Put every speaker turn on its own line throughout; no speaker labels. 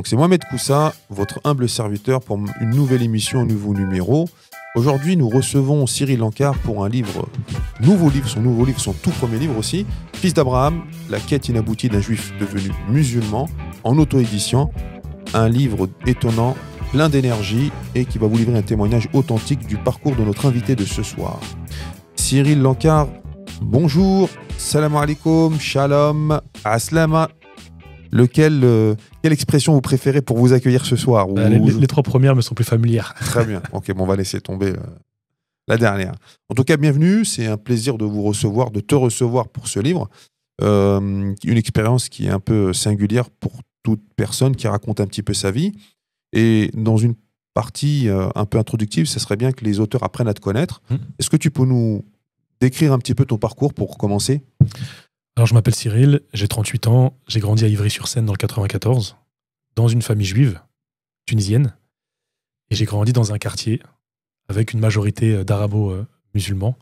Donc c'est Mohamed Koussa, votre humble serviteur pour une nouvelle émission, un nouveau numéro. Aujourd'hui, nous recevons Cyril Lancard pour son nouveau livre, son tout premier livre aussi, Fils d'Abraham, la quête inaboutie d'un juif devenu musulman, en auto-édition. Un livre étonnant, plein d'énergie et qui va vous livrer un témoignage authentique du parcours de notre invité de ce soir. Cyril Lancard, bonjour, salam alaikum, shalom, aslama. Quelle expression vous préférez pour vous accueillir ce soir?
Les trois premières me sont plus familières.
Très bien. Ok, bon, on va laisser tomber la dernière. En tout cas, bienvenue. C'est un plaisir de vous recevoir, de te recevoir pour ce livre. Une expérience qui est un peu singulière pour toute personne qui raconte un petit peu sa vie. Et dans une partie un peu introductive, ce serait bien que les auteurs apprennent à te connaître. Est-ce que tu peux nous décrire un petit peu ton parcours pour commencer?
Alors, je m'appelle Cyril, j'ai 38 ans, j'ai grandi à Ivry-sur-Seine dans le 94, dans une famille juive, tunisienne, et j'ai grandi dans un quartier avec une majorité d'arabo-musulmans.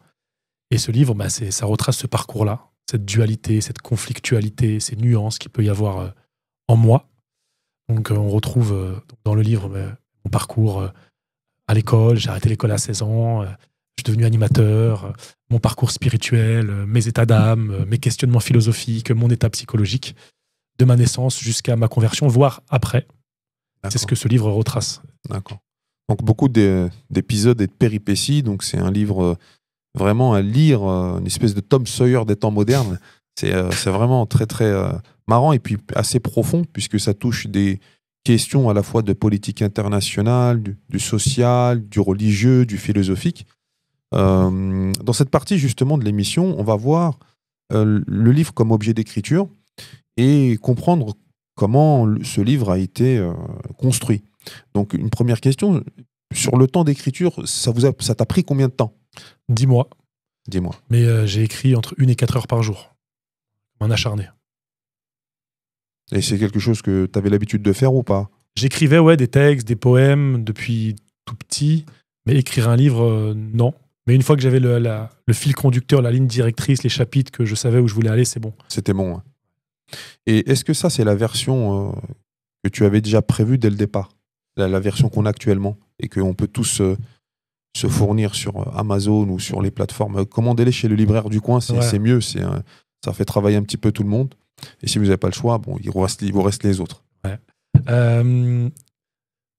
Et ce livre, ça retrace ce parcours-là, cette dualité, cette conflictualité, ces nuances qu'il peut y avoir en moi. Donc, on retrouve dans le livre mon parcours à l'école. J'ai arrêté l'école à 16 ans. Je suis devenu animateur, mon parcours spirituel, mes états d'âme, mes questionnements philosophiques, mon état psychologique, de ma naissance jusqu'à ma conversion, voire après. C'est ce que ce livre retrace.
D'accord. Donc beaucoup d'épisodes et de péripéties. Donc c'est un livre vraiment à lire, une espèce de Tom Sawyer des temps modernes. C'est vraiment très très marrant et puis assez profond puisque ça touche des questions à la fois de politique internationale, du social, du religieux, du philosophique. Dans cette partie justement de l'émission, on va voir le livre comme objet d'écriture et comprendre comment ce livre a été construit. Donc une première question, sur le temps d'écriture, ça t'a pris combien de temps?
10 mois.
10 mois.
Mais j'ai écrit entre 1 et 4 heures par jour. Un acharné.
Et c'est quelque chose que tu avais l'habitude de faire ou pas?
J'écrivais des textes, des poèmes depuis tout petit, mais écrire un livre, non. Mais une fois que j'avais le fil conducteur, la ligne directrice, les chapitres, que je savais où je voulais aller, c'est bon.
C'était bon. Ouais. Et est-ce que ça, c'est la version que tu avais déjà prévue dès le départ? La version qu'on a actuellement et qu'on peut tous se fournir sur Amazon ou sur les plateformes. Commandez-les chez le libraire du coin, c'est mieux. Ça fait travailler un petit peu tout le monde. Et si vous n'avez pas le choix, bon, il vous reste les autres.
Ouais.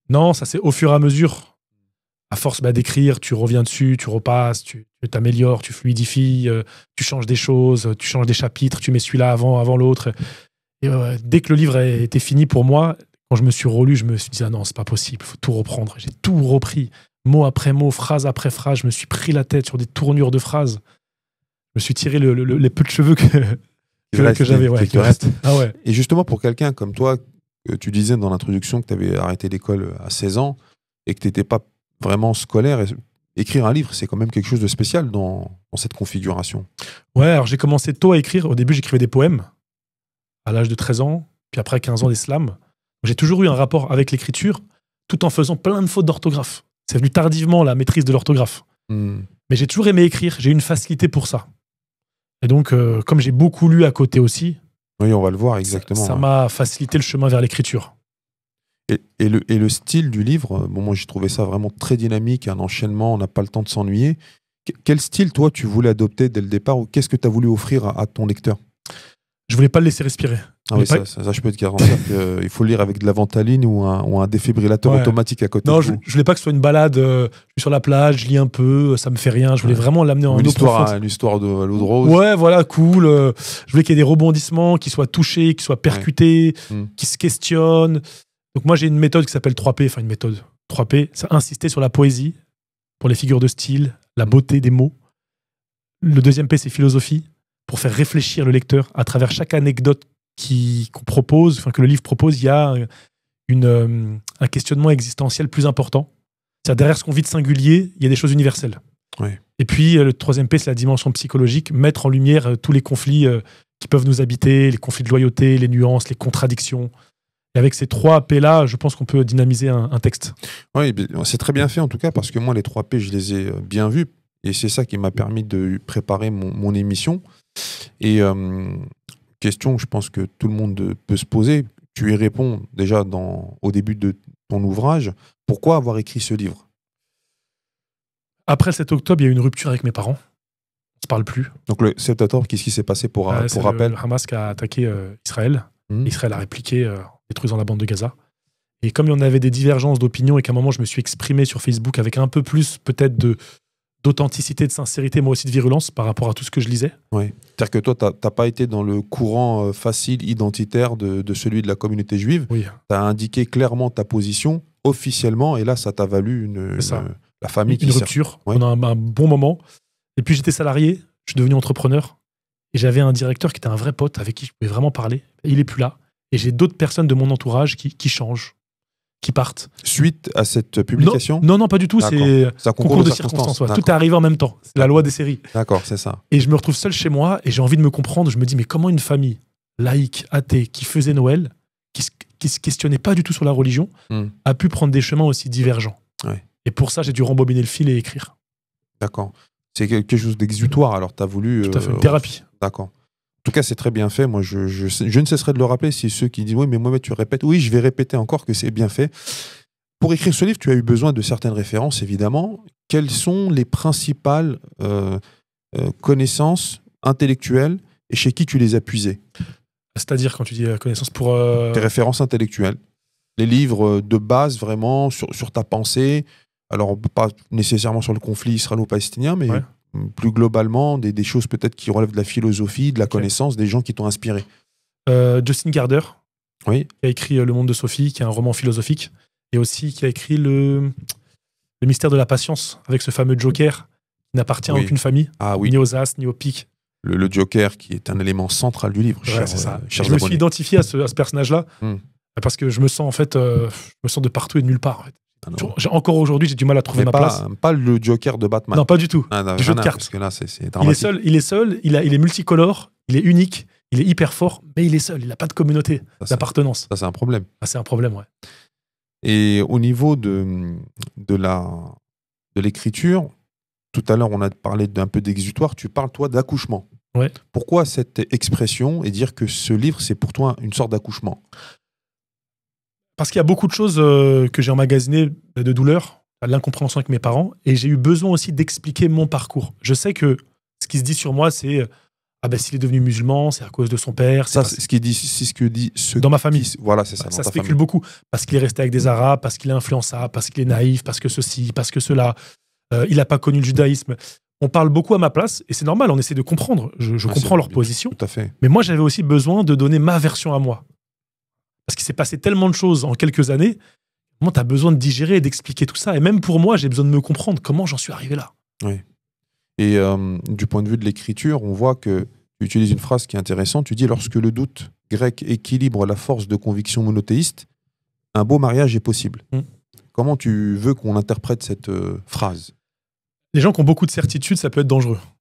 Non, ça c'est au fur et à mesure. À force d'écrire, tu reviens dessus, tu repasses, tu t'améliores, tu fluidifies, tu changes des choses, tu changes des chapitres, tu mets celui-là avant l'autre. Et dès que le livre était fini pour moi, quand je me suis relu, je me suis dit « Ah non, c'est pas possible, il faut tout reprendre ». J'ai tout repris, mot après mot, phrase après phrase. Je me suis pris la tête sur des tournures de phrases. Je me suis tiré les peu de cheveux que j'avais. Ah ouais.
Et justement, pour quelqu'un comme toi, tu disais dans l'introduction que tu avais arrêté l'école à 16 ans et que tu n'étais pas vraiment scolaire, écrire un livre, c'est quand même quelque chose de spécial dans cette configuration.
Ouais, alors j'ai commencé tôt à écrire. Au début, j'écrivais des poèmes à l'âge de 13 ans, puis après 15 ans, des slams. J'ai toujours eu un rapport avec l'écriture, tout en faisant plein de fautes d'orthographe. C'est venu tardivement, la maîtrise de l'orthographe. Mais j'ai toujours aimé écrire, j'ai eu une facilité pour ça. Et donc, comme j'ai beaucoup lu à côté aussi,
oui, on va le voir exactement.
Ça m'a facilité le chemin vers l'écriture.
Et le style du livre, bon, moi j'ai trouvé ça vraiment très dynamique, un enchaînement, on n'a pas le temps de s'ennuyer. Quel style, toi, tu voulais adopter dès le départ ou qu'est-ce que tu as voulu offrir à ton lecteur?
Je voulais pas le laisser respirer.
Ah oui, ça, je peux te garantir qu'il faut le lire avec de la Ventaline ou un défibrillateur automatique à côté.
Non, je voulais pas que ce soit une balade, je suis sur la plage, je lis un peu, ça me fait rien. Je voulais vraiment l'amener en
une histoire de l'eau de rose.
Ouais, voilà, cool. Je voulais qu'il y ait des rebondissements, qu'ils soient touchés, qu'ils soient percutés, qu'ils se questionnent. Donc moi, j'ai une méthode qui s'appelle 3P, enfin une méthode 3P, c'est insister sur la poésie, pour les figures de style, la beauté des mots. Le deuxième P, c'est philosophie, pour faire réfléchir le lecteur à travers chaque anecdote qu'on propose, enfin que le livre propose, il y a un questionnement existentiel plus important. C'est-à-dire derrière ce qu'on vit de singulier, il y a des choses universelles.
Ouais.
Et puis le troisième P, c'est la dimension psychologique, mettre en lumière tous les conflits qui peuvent nous habiter, les conflits de loyauté, les nuances, les contradictions. Et avec ces 3 P-là, je pense qu'on peut dynamiser un texte.
Oui, c'est très bien fait en tout cas, parce que moi, les 3 P, je les ai bien vus. Et c'est ça qui m'a permis de préparer mon émission. Et question que je pense que tout le monde peut se poser, tu y réponds déjà au début de ton ouvrage. Pourquoi avoir écrit ce livre?
Après le 7 octobre, il y a eu une rupture avec mes parents. On ne se parle plus.
Donc le 7 octobre, qu'est-ce qui s'est passé pour rappel?
Le Hamas qui a attaqué Israël. Israël a répliqué, détruisant la bande de Gaza. Et comme il y en avait des divergences d'opinion et qu'à un moment, je me suis exprimé sur Facebook avec un peu plus peut-être d'authenticité, de sincérité, moi aussi de virulence par rapport à tout ce que je lisais.
Oui. C'est-à-dire que toi, tu n'as pas été dans le courant facile, identitaire de celui de la communauté juive.
Oui.
Tu as indiqué clairement ta position officiellement et là, ça t'a valu la famille
une rupture.
Ouais.
On a un bon moment. Et puis j'étais salarié, je suis devenu entrepreneur et j'avais un directeur qui était un vrai pote avec qui je pouvais vraiment parler. Il n'est plus là. Et j'ai d'autres personnes de mon entourage qui changent, qui partent.
Suite à cette publication?
Non, pas du tout. C'est un concours de circonstances. Ouais. Tout est arrivé en même temps. C'est la loi des séries.
D'accord, c'est ça.
Et je me retrouve seul chez moi et j'ai envie de me comprendre. Je me dis, mais comment une famille laïque, athée, qui faisait Noël, qui se questionnait pas du tout sur la religion, a pu prendre des chemins aussi divergents?
Ouais.
Et pour ça, j'ai dû rembobiner le fil et écrire.
D'accord. C'est quelque chose d'exutoire, alors tu as voulu...
Tout à fait, une thérapie.
D'accord. En tout cas, c'est très bien fait. Moi, je ne cesserai de le rappeler. Si ceux qui disent « Oui, mais Mohamed, tu répètes », oui, je vais répéter encore que c'est bien fait. Pour écrire ce livre, tu as eu besoin de certaines références, évidemment. Quelles sont les principales connaissances intellectuelles et chez qui tu les as puisées?
C'est-à-dire, quand tu dis connaissances pour...
Tes références intellectuelles. Les livres de base, vraiment, sur ta pensée. Alors, pas nécessairement sur le conflit israélo-palestinien, mais plus globalement, des choses peut-être qui relèvent de la philosophie, de la connaissance, des gens qui t'ont inspiré.
Justin Gardner,
qui
a écrit Le Monde de Sophie, qui est un roman philosophique, et aussi qui a écrit le mystère de la patience, avec ce fameux Joker, qui n'appartient à aucune famille, ni aux As, ni aux piques.
Le Joker, qui est un élément central du livre.
C'est ça. Je me suis identifié à ce personnage-là, parce que je me sens de partout et de nulle part. En fait. Encore aujourd'hui, j'ai du mal à trouver ma place.
Pas le Joker de Batman.
Non, pas du tout. Du jeu de cartes.
Parce que là, c'est
il est seul, il est multicolore, il est unique, il est hyper fort, mais il est seul, il n'a pas de communauté d'appartenance.
Ça, c'est un problème.
C'est un problème, ouais.
Et au niveau de l'écriture, tout à l'heure, on a parlé d'un peu d'exutoire, tu parles, toi, d'accouchement.
Ouais.
Pourquoi cette expression et dire que ce livre, c'est pour toi une sorte d'accouchement?
Parce qu'il y a beaucoup de choses que j'ai emmagasinées de douleur, de l'incompréhension avec mes parents, et j'ai eu besoin aussi d'expliquer mon parcours. Je sais que ce qui se dit sur moi, c'est s'il est devenu musulman, c'est à cause de son père.
C'est ce que dit
dans ma famille.
Voilà, c'est ça.
Ça spécule beaucoup. Parce qu'il est resté avec des Arabes, parce qu'il est influençable, parce qu'il est naïf, parce que ceci, parce que cela. Il n'a pas connu le judaïsme. On parle beaucoup à ma place, et c'est normal, on essaie de comprendre. Je comprends leur position.
Tout à fait.
Mais moi, j'avais aussi besoin de donner ma version à moi. Parce qu'il s'est passé tellement de choses en quelques années, tu as besoin de digérer et d'expliquer tout ça. Et même pour moi, j'ai besoin de me comprendre comment j'en suis arrivé là.
Oui. Et du point de vue de l'écriture, on voit que tu utilises une phrase qui est intéressante. Tu dis « Lorsque le doute grec équilibre la force de conviction monothéiste, un beau mariage est possible ». Comment tu veux qu'on interprète cette phrase?
Les gens qui ont beaucoup de certitudes, ça peut être dangereux. Ça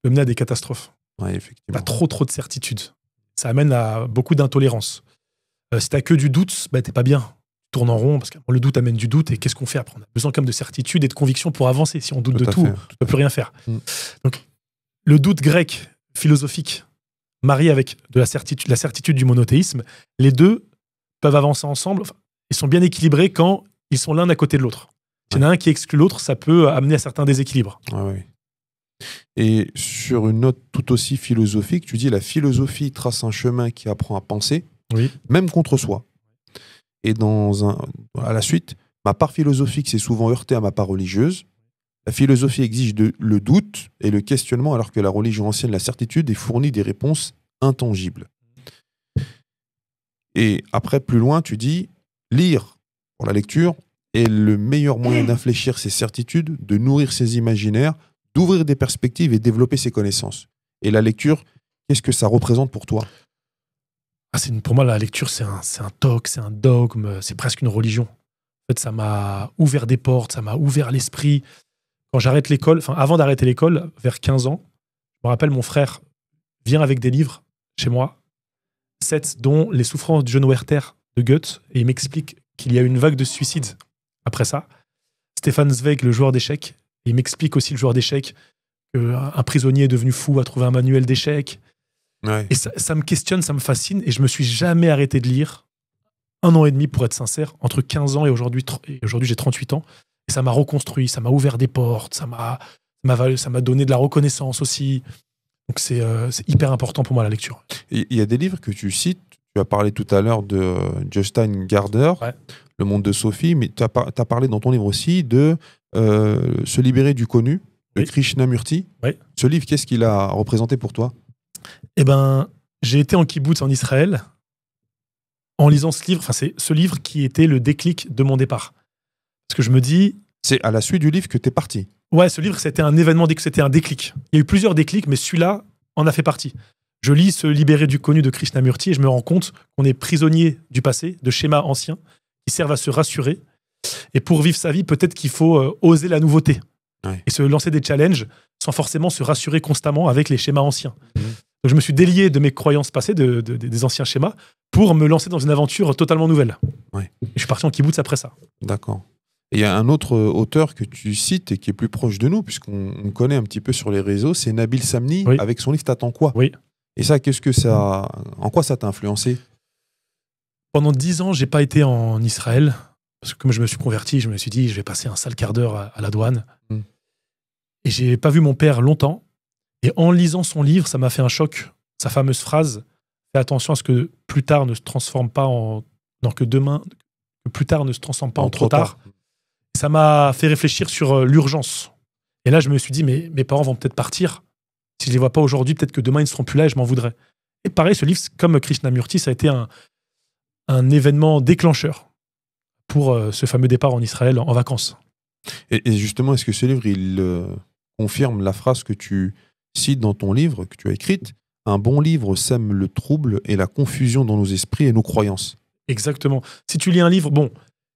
peut mener à des catastrophes.
Oui, effectivement.
Pas trop de certitudes. Ça amène à beaucoup d'intolérance. Si t'as que du doute, t'es pas bien. Tu tournes en rond, parce que le doute amène du doute, et qu'est-ce qu'on fait après? On a besoin quand même de certitude et de conviction pour avancer. Si on doute de tout, on ne peut plus rien faire. Donc, le doute grec, philosophique, marié avec la certitude du monothéisme, les deux peuvent avancer ensemble. Enfin, ils sont bien équilibrés quand ils sont l'un à côté de l'autre. S'il y en a un qui exclut l'autre, ça peut amener à certains déséquilibres.
Et sur une note tout aussi philosophique, tu dis « La philosophie trace un chemin qui apprend à penser, même contre soi. » Et à la suite, ma part philosophique s'est souvent heurtée à ma part religieuse. La philosophie exige le doute et le questionnement, alors que la religion enseigne la certitude et fournit des réponses intangibles. Et après, plus loin, tu dis « Lire pour la lecture est le meilleur moyen d'infléchir ses certitudes, de nourrir ses imaginaires, d'ouvrir des perspectives et développer ses connaissances. » Et la lecture, qu'est-ce que ça représente pour toi?
Pour moi, la lecture, c'est un toc, c'est un dogme, c'est presque une religion. En fait, ça m'a ouvert des portes, ça m'a ouvert l'esprit. Quand j'arrête l'école, avant d'arrêter l'école, vers 15 ans, je me rappelle, mon frère vient avec des livres chez moi, 7 dont Les souffrances de John Werther de Goethe, et il m'explique qu'il y a eu une vague de suicides après ça. Stefan Zweig, le joueur d'échecs, il m'explique aussi, le joueur d'échecs, qu'un prisonnier est devenu fou, a trouvé un manuel d'échecs. Et ça me questionne, ça me fascine, et je me suis jamais arrêté de lire 1 an et demi, pour être sincère, entre 15 ans et aujourd'hui j'ai 38 ans. Et ça m'a reconstruit, ça m'a ouvert des portes, ça m'a donné de la reconnaissance aussi. Donc c'est hyper important pour moi, la lecture.
Il y a des livres que tu cites. Tu as parlé tout à l'heure de Jostein Gaarder,
Ouais.
Le monde de Sophie, mais tu as parlé dans ton livre aussi de Se libérer du connu, de
Oui.
Krishnamurti.
Oui.
Ce livre, qu'est-ce qu'il a représenté pour toi?
Eh ben, j'ai été en kibbutz en Israël en lisant ce livre. Enfin, c'est ce livre qui était le déclic de mon départ. Parce que je me dis,
C'est à la suite du livre que tu es parti.
ouais, ce livre, c'était un événement, c'était un déclic. Il y a eu plusieurs déclics, mais celui-là en a fait partie. Je lis Se libérer du connu de Krishnamurti et je me rends compte qu'on est prisonnier du passé, de schémas anciens qui servent à se rassurer. Et pour vivre sa vie, peut-être qu'il faut oser la nouveauté
Ouais.
et se lancer des challenges sans forcément se rassurer constamment avec les schémas anciens.
Mhm.
Donc je me suis délié de mes croyances passées, des anciens schémas, pour me lancer dans une aventure totalement nouvelle.
Ouais.
Et je suis parti en kibbutz après ça.
D'accord. Et il y a un autre auteur que tu cites et qui est plus proche de nous, puisqu'on connaît un petit peu sur les réseaux, c'est Nabil Samni,
Oui.
avec son livre T'attends quoi?
Oui.
Et ça, en quoi ça t'a influencé?
Pendant 10 ans, j'ai pas été en Israël. Parce que comme je me suis converti, je me suis dit, je vais passer un sale quart d'heure à la douane.
Mm.
Et j'ai pas vu mon père longtemps. Et en lisant son livre, ça m'a fait un choc. Sa fameuse phrase, fais attention à ce que plus tard ne se transforme pas en... Non, que plus tard ne se transforme pas en trop tard. Ça m'a fait réfléchir sur l'urgence. Et là, je me suis dit, mais mes parents vont peut-être partir. Si je les vois pas aujourd'hui, peut-être que demain, ils ne seront plus là et je m'en voudrais. Et pareil, ce livre, comme Krishnamurti, ça a été un événement déclencheur pour ce fameux départ en Israël en vacances.
Et justement, est-ce que ce livre, il confirme la phrase que tu cites dans ton livre, que tu as écrite? Un bon livre sème le trouble et la confusion dans nos esprits et nos croyances.
Exactement. Si tu lis un livre,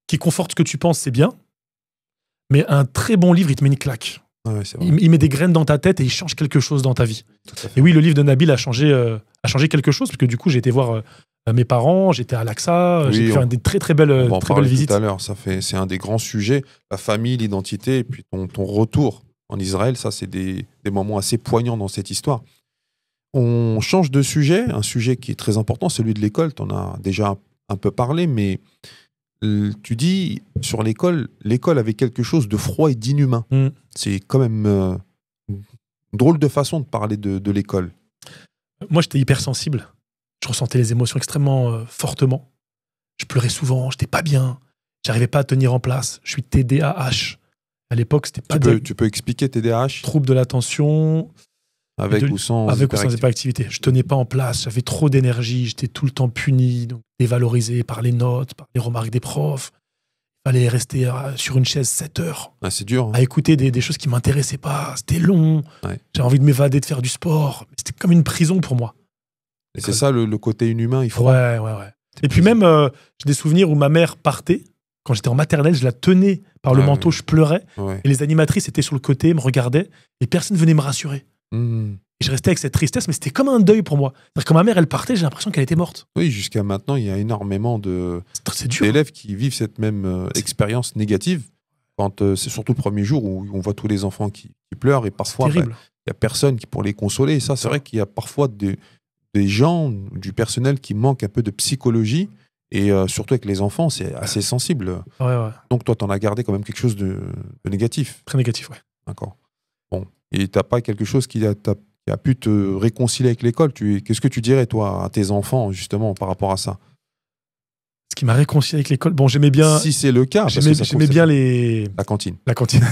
qui conforte ce que tu penses, c'est bien. Mais un très bon livre, il te met une claque.
Ah ouais, c'est vrai.
Il met des graines dans ta tête et il change quelque chose dans ta vie.
Tout à fait.
Et oui, le livre de Nabil a changé quelque chose, parce que du coup, j'ai été voir mes parents, j'étais à l'Aqsa,
Oui,
j'ai pu faire des très très belles,
On va en
très belles
parler
visites.
tout à l'heure. C'est un des grands sujets. La famille, l'identité, et puis ton retour en Israël, ça, c'est des moments assez poignants dans cette histoire. On change de sujet, un sujet qui est très important, celui de l'école. Tu en as déjà un peu parlé, mais tu dis sur l'école avait quelque chose de froid et d'inhumain.
Mm.
C'est quand même une drôle de façon de parler de l'école.
Moi, j'étais hypersensible. Je ressentais les émotions extrêmement fortement. Je pleurais souvent, j'étais pas bien. J'arrivais pas à tenir en place. Je suis TDAH. À l'époque, c'était pas
Tu peux expliquer TDAH
trouble de l'attention,
avec ou sans
avec ou sans
hyperactivité.
hyperactivité. Je tenais pas en place, j'avais trop d'énergie, j'étais tout le temps puni, donc dévalorisé par les notes, par les remarques des profs. Il fallait rester sur une chaise 7 heures
Ah, c'est dur. Hein.
à écouter des choses qui m'intéressaient pas. C'était long.
Ouais.
J'avais envie de m'évader, de faire du sport. C'était comme une prison pour moi.
Et c'est ça le côté inhumain, il faut.
Ouais. Et puis même, j'ai des souvenirs où ma mère partait. Quand j'étais en maternelle, je la tenais par le manteau, je pleurais.
Ouais.
Et les animatrices étaient sur le côté, me regardaient. Et personne venait me rassurer.
Mmh.
Et je restais avec cette tristesse, mais c'était comme un deuil pour moi. C'est-à-dire que quand ma mère, elle partait, j'ai l'impression qu'elle était morte.
Oui, jusqu'à maintenant, il y a énormément
C'est dur.
d'élèves qui vivent cette même expérience négative. Quand c'est surtout le premier jour où on voit tous les enfants qui pleurent et
C'est
parfois
terrible.
il n'y a personne pour les consoler. Et ça, c'est vrai qu'il y a parfois des gens, du personnel qui manquent un peu de psychologie. Et surtout avec les enfants, c'est assez sensible.
Ouais.
Donc toi, tu en as gardé quand même quelque chose de négatif.
Très négatif, ouais.
D'accord. Bon. Et tu n'as pas quelque chose qui a pu te réconcilier avec l'école. Qu'est-ce que tu dirais, toi, à tes enfants, justement, par rapport à ça?
Ce qui m'a réconcilié avec l'école. Bon, j'aimais bien.
Si c'est le cas. parce que ça
J'aimais bien
la cantine.
la cantine.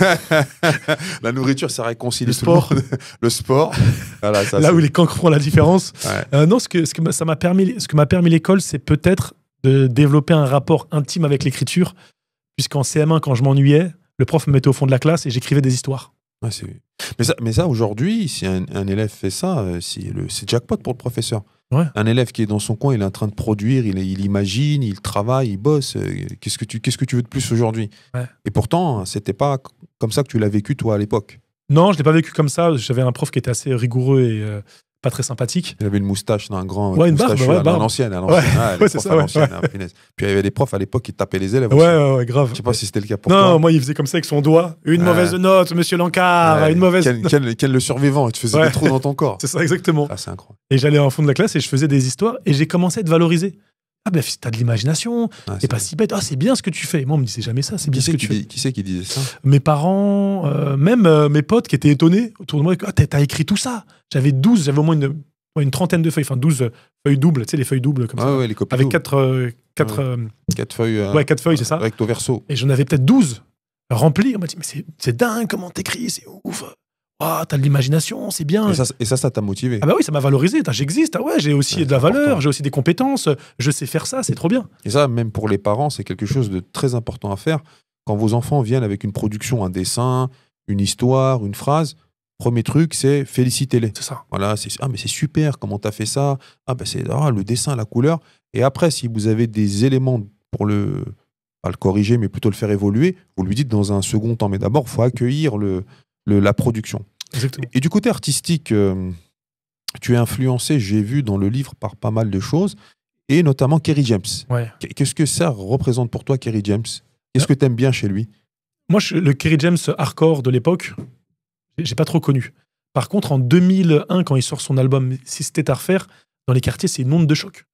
La nourriture, ça réconcilie
Le
tout le
sport.
monde. Le sport. Voilà, ça,
Là où les cancres font la différence.
Ouais.
Non, ce que m'a permis l'école, c'est peut-être de développer un rapport intime avec l'écriture, puisqu'en CM1, quand je m'ennuyais, le prof me mettait au fond de la classe et j'écrivais des histoires.
Ouais, mais ça aujourd'hui, si un élève fait ça, c'est jackpot pour le professeur.
Ouais.
Un élève qui est dans son coin, il est en train de produire, il imagine, il travaille, il bosse. Qu'est-ce que tu veux de plus aujourd'hui?
Ouais.
Et pourtant, c'était pas comme ça que tu l'as vécu, toi, à l'époque.
Non, je l'ai pas vécu comme ça. J'avais un prof qui était assez rigoureux et pas très sympathique.
Il avait une moustache, un grand
Ouais, une barbe,
moustachu,
ouais,
à
barbe.
l'ancienne.
Ouais, c'est ça, ouais.
Punaise. Puis il y avait des profs à l'époque qui tapaient les élèves. aussi.
Ouais, grave.
Je sais pas si c'était le cas pour
Non,
toi.
moi, il faisait comme ça avec son doigt. Une
Ouais.
mauvaise note, monsieur Lancard,
Ouais.
une mauvaise
Quel le survivant, tu faisais
Ouais.
des trous dans ton corps.
C'est ça, exactement.
Ah, c'est incroyable.
Et j'allais en fond de la classe et je faisais des histoires et j'ai commencé à être valorisé. Ah ben t'as de l'imagination, t'es pas si bête. Ah c'est bien ce que tu fais. Et moi on me disait jamais ça, c'est bien ce que tu fais.
Qui c'est qui disait ça?
Mes parents, même mes potes qui étaient étonnés autour de moi. Ah t'as écrit tout ça. J'avais au moins une trentaine de feuilles, enfin 12 feuilles doubles, tu sais les feuilles doubles comme ça.
Ouais, les copies
avec
doubles.
4
feuilles.
4 feuilles, c'est ça.
Recto verso.
Et j'en avais peut-être 12 remplis. On m'a dit mais c'est dingue comment t'écris, c'est ouf. Ah, t'as de l'imagination, c'est bien.
Et ça t'a motivé.
Ah bah oui, ça m'a valorisé. J'existe. Ah ouais, j'ai aussi de la valeur, j'ai aussi des compétences. Je sais faire ça, c'est trop bien.
Et ça, même pour les parents, c'est quelque chose de très important à faire. Quand vos enfants viennent avec une production, un dessin, une histoire, une phrase, premier truc, c'est félicitez-les.
C'est ça.
Voilà, mais c'est super, comment t'as fait ça? Le dessin, la couleur. Et après, si vous avez des éléments pour pas le corriger, mais plutôt le faire évoluer, vous lui dites dans un second temps. Mais d'abord, il faut accueillir la production.
Exactement.
Et du côté artistique, tu es influencé, j'ai vu dans le livre, par pas mal de choses, et notamment Kerry James.
Ouais.
Qu'est-ce que ça représente pour toi, Kerry James? Qu'est-ce que tu aimes bien chez lui?
Moi, le Kerry James hardcore de l'époque, j'ai pas trop connu. Par contre, en 2001, quand il sort son album Si c'était à refaire, dans les quartiers, c'est une onde de choc.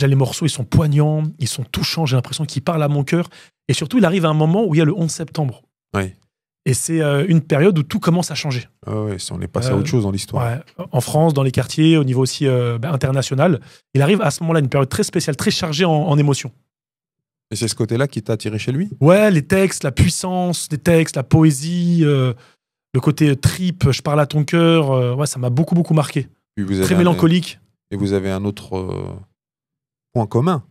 Les morceaux, ils sont poignants, ils sont touchants, j'ai l'impression qu'il parle à mon cœur. Et surtout, il arrive à un moment où il y a le 11 septembre.
Oui.
Et c'est une période où tout commence à changer.
On est passé à autre chose dans l'histoire.
Ouais. En France, dans les quartiers, au niveau aussi international. Il arrive à ce moment-là, une période très spéciale, très chargée en émotions.
Et c'est ce côté-là qui t'a attiré chez lui?
Ouais, les textes, la puissance des textes, la poésie, le côté trip, je parle à ton cœur, ça m'a beaucoup, beaucoup marqué. Très mélancolique.
Et vous avez un autre point commun.